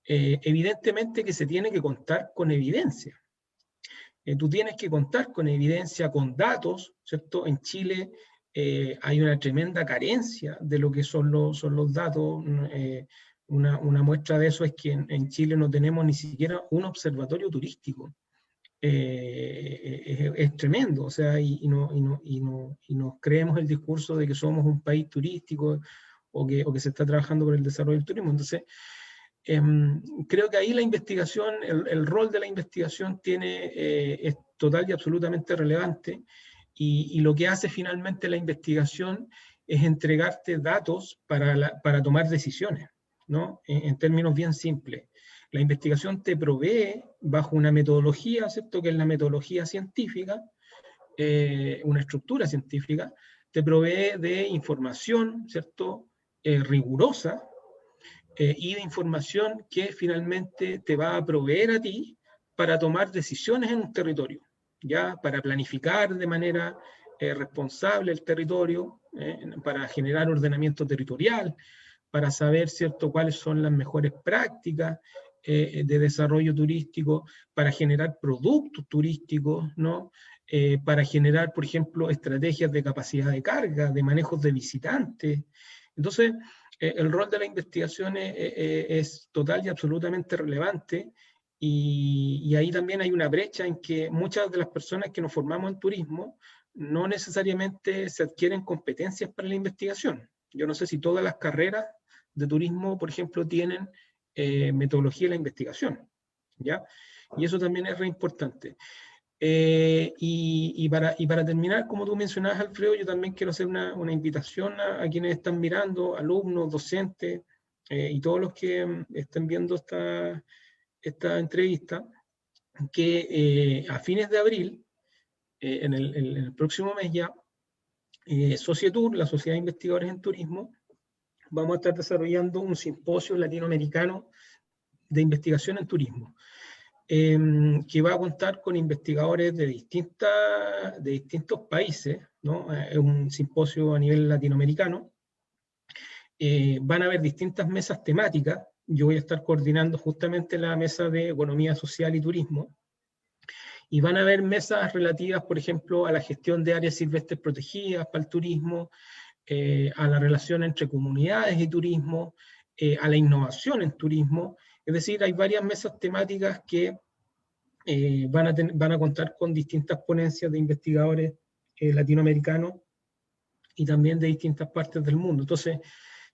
C: evidentemente que se tiene que contar con evidencia. Tú tienes que contar con evidencia, con datos, ¿cierto? En Chile hay una tremenda carencia de lo que son los datos. Una muestra de eso es que en Chile no tenemos ni siquiera un observatorio turístico. Es tremendo, o sea, y nos creemos el discurso de que somos un país turístico o que se está trabajando por el desarrollo del turismo. Entonces, creo que ahí la investigación, el rol de la investigación es total y absolutamente relevante, y lo que hace finalmente la investigación es entregarte datos para tomar decisiones, ¿no? En términos bien simples. La investigación te provee bajo una metodología, ¿cierto? Que es la metodología científica, una estructura científica, te provee de información, ¿cierto? Rigurosa, y de información que finalmente te va a proveer a ti para tomar decisiones en un territorio, ya para planificar de manera responsable el territorio, para generar ordenamiento territorial, para saber, ¿cierto?, cuáles son las mejores prácticas de desarrollo turístico, para generar productos turísticos, ¿no? Para generar, por ejemplo, estrategias de capacidad de carga, de manejos de visitantes. Entonces, el rol de la investigación es total y absolutamente relevante, y ahí también hay una brecha en que muchas de las personas que nos formamos en turismo no necesariamente se adquieren competencias para la investigación. Yo no sé si todas las carreras de turismo, por ejemplo, tienen metodología de la investigación, ¿ya? Y eso también es re importante. Y para terminar, como tú mencionabas, Alfredo, yo también quiero hacer una invitación a quienes están mirando, alumnos, docentes, y todos los que estén viendo esta entrevista, que a fines de abril, en el próximo mes ya, Societur, la Sociedad de Investigadores en Turismo, vamos a estar desarrollando un simposio latinoamericano de investigación en turismo, que va a contar con investigadores de distintos países, ¿no? Es un simposio a nivel latinoamericano. Van a haber distintas mesas temáticas. Yo voy a estar coordinando justamente la mesa de Economía Social y Turismo. Y van a haber mesas relativas, por ejemplo, a la gestión de áreas silvestres protegidas para el turismo, a la relación entre comunidades y turismo, a la innovación en turismo. Es decir, hay varias mesas temáticas que van a contar con distintas ponencias de investigadores latinoamericanos y también de distintas partes del mundo. Entonces,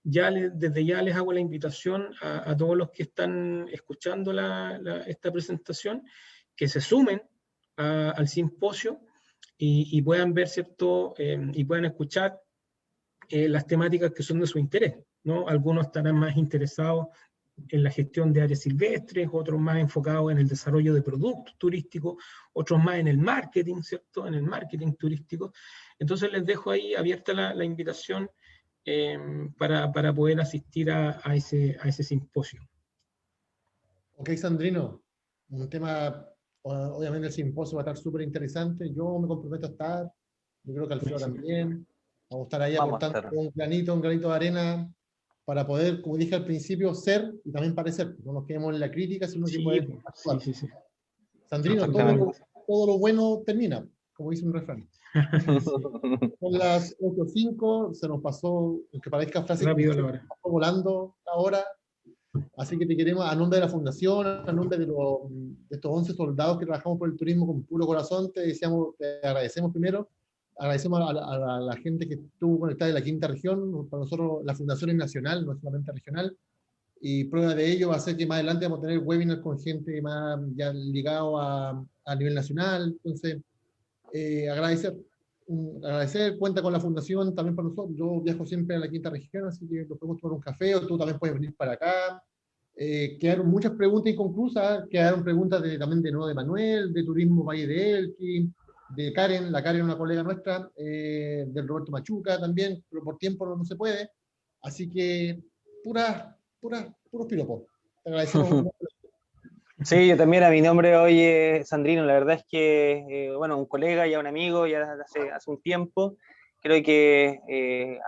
C: desde ya les hago la invitación a todos los que están escuchando esta presentación, que se sumen al simposio y puedan ver, ¿cierto? Y puedan escuchar las temáticas que son de su interés, ¿no? Algunos estarán más interesados en la gestión de áreas silvestres, otros más enfocados en el desarrollo de productos turísticos, otros más en el marketing, ¿cierto? En el marketing turístico. Entonces les dejo ahí abierta la invitación para poder asistir a ese simposio.
A: Ok, Sandrino, un tema, obviamente el simposio va a estar súper interesante. Yo me comprometo a estar, yo creo que Alfredo también. Vamos a estar ahí aportando un granito de arena para poder, como dije al principio, ser y también parecer. No nos quedemos en la crítica, sino que podemos actuar.
C: Sí.
A: Sandrino, todo lo bueno termina, como dice un refrán. Son las 8:05, se nos pasó, aunque parezca frase,
C: rápido la hora.
A: Pasó volando la hora. Así que te queremos, a nombre de la Fundación, a nombre de estos 11 soldados que trabajamos por el turismo con puro corazón, te agradecemos primero, agradecemos a la gente que estuvo conectada en la quinta región. Para nosotros la Fundación es nacional, no es solamente regional, y prueba de ello va a ser que más adelante vamos a tener webinars con gente más ya ligado a nivel nacional. Entonces, agradecer, cuenta con la Fundación también para nosotros. Yo viajo siempre a la quinta región, así que nos podemos tomar un café, o tú también puedes venir para acá. Quedaron muchas preguntas inconclusas, quedaron preguntas también de Manuel, de Turismo Valle de Elqui, de Karen, la Karen, una colega nuestra, del Roberto Machuca también, pero por tiempo no se puede. Así que puros piropos. Te agradecemos.
B: Sí, yo también a mi nombre, oye, Sandrino, la verdad es que, bueno, un colega, ya un amigo, ya hace un tiempo, creo que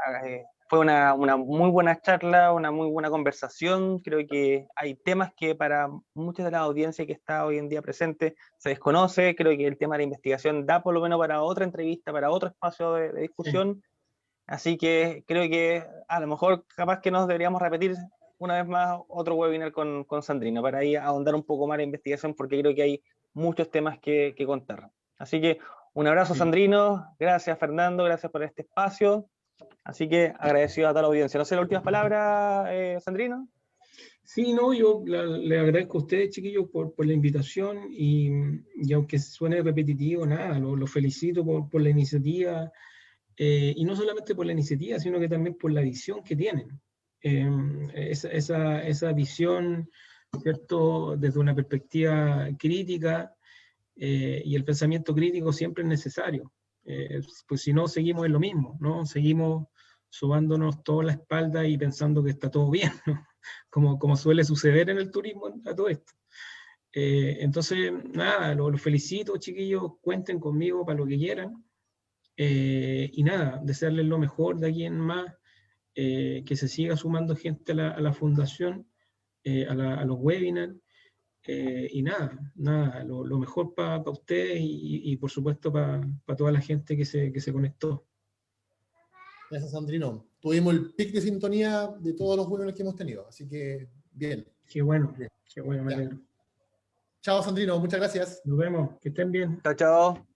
B: fue una muy buena charla, una muy buena conversación, creo que hay temas que para mucha de la audiencia que está hoy en día presente se desconoce, creo que el tema de la investigación da por lo menos para otra entrevista, para otro espacio de
C: Sí.
B: discusión, así que creo que a lo mejor capaz que nos deberíamos repetir una vez más otro webinar con Sandrina para ahí ahondar un poco más en la investigación porque creo que hay muchos temas que contar. Así que un abrazo,
C: Sí.
B: Sandrino, gracias Fernando, gracias por este espacio. Así que agradecido a toda la audiencia. No sé las últimas palabras, Sandrino.
C: Sí, no, yo le agradezco a ustedes, chiquillos, por la invitación y aunque suene repetitivo, nada, lo felicito por la iniciativa y no solamente por la iniciativa, sino que también por la visión que tienen. Esa visión, ¿cierto?, desde una perspectiva crítica y el pensamiento crítico siempre es necesario, pues si no seguimos en lo mismo, ¿no? Seguimos sobándonos toda la espalda y pensando que está todo bien, ¿no? Como suele suceder en el turismo a todo esto. Entonces, nada, los felicito, chiquillos, cuenten conmigo para lo que quieran. Y nada, desearles lo mejor de aquí en más, que se siga sumando gente a la fundación, a los webinars. Y nada, lo mejor para ustedes y por supuesto para toda la gente que se conectó.
A: Gracias, Sandrino. Tuvimos el pic de sintonía de todos los webinars que hemos tenido, así que bien.
C: Qué bueno,
A: Bien.
C: me
A: Ya.
C: alegro.
A: Chao, Sandrino, muchas gracias.
C: Nos vemos, que estén bien.
B: Chao, chao.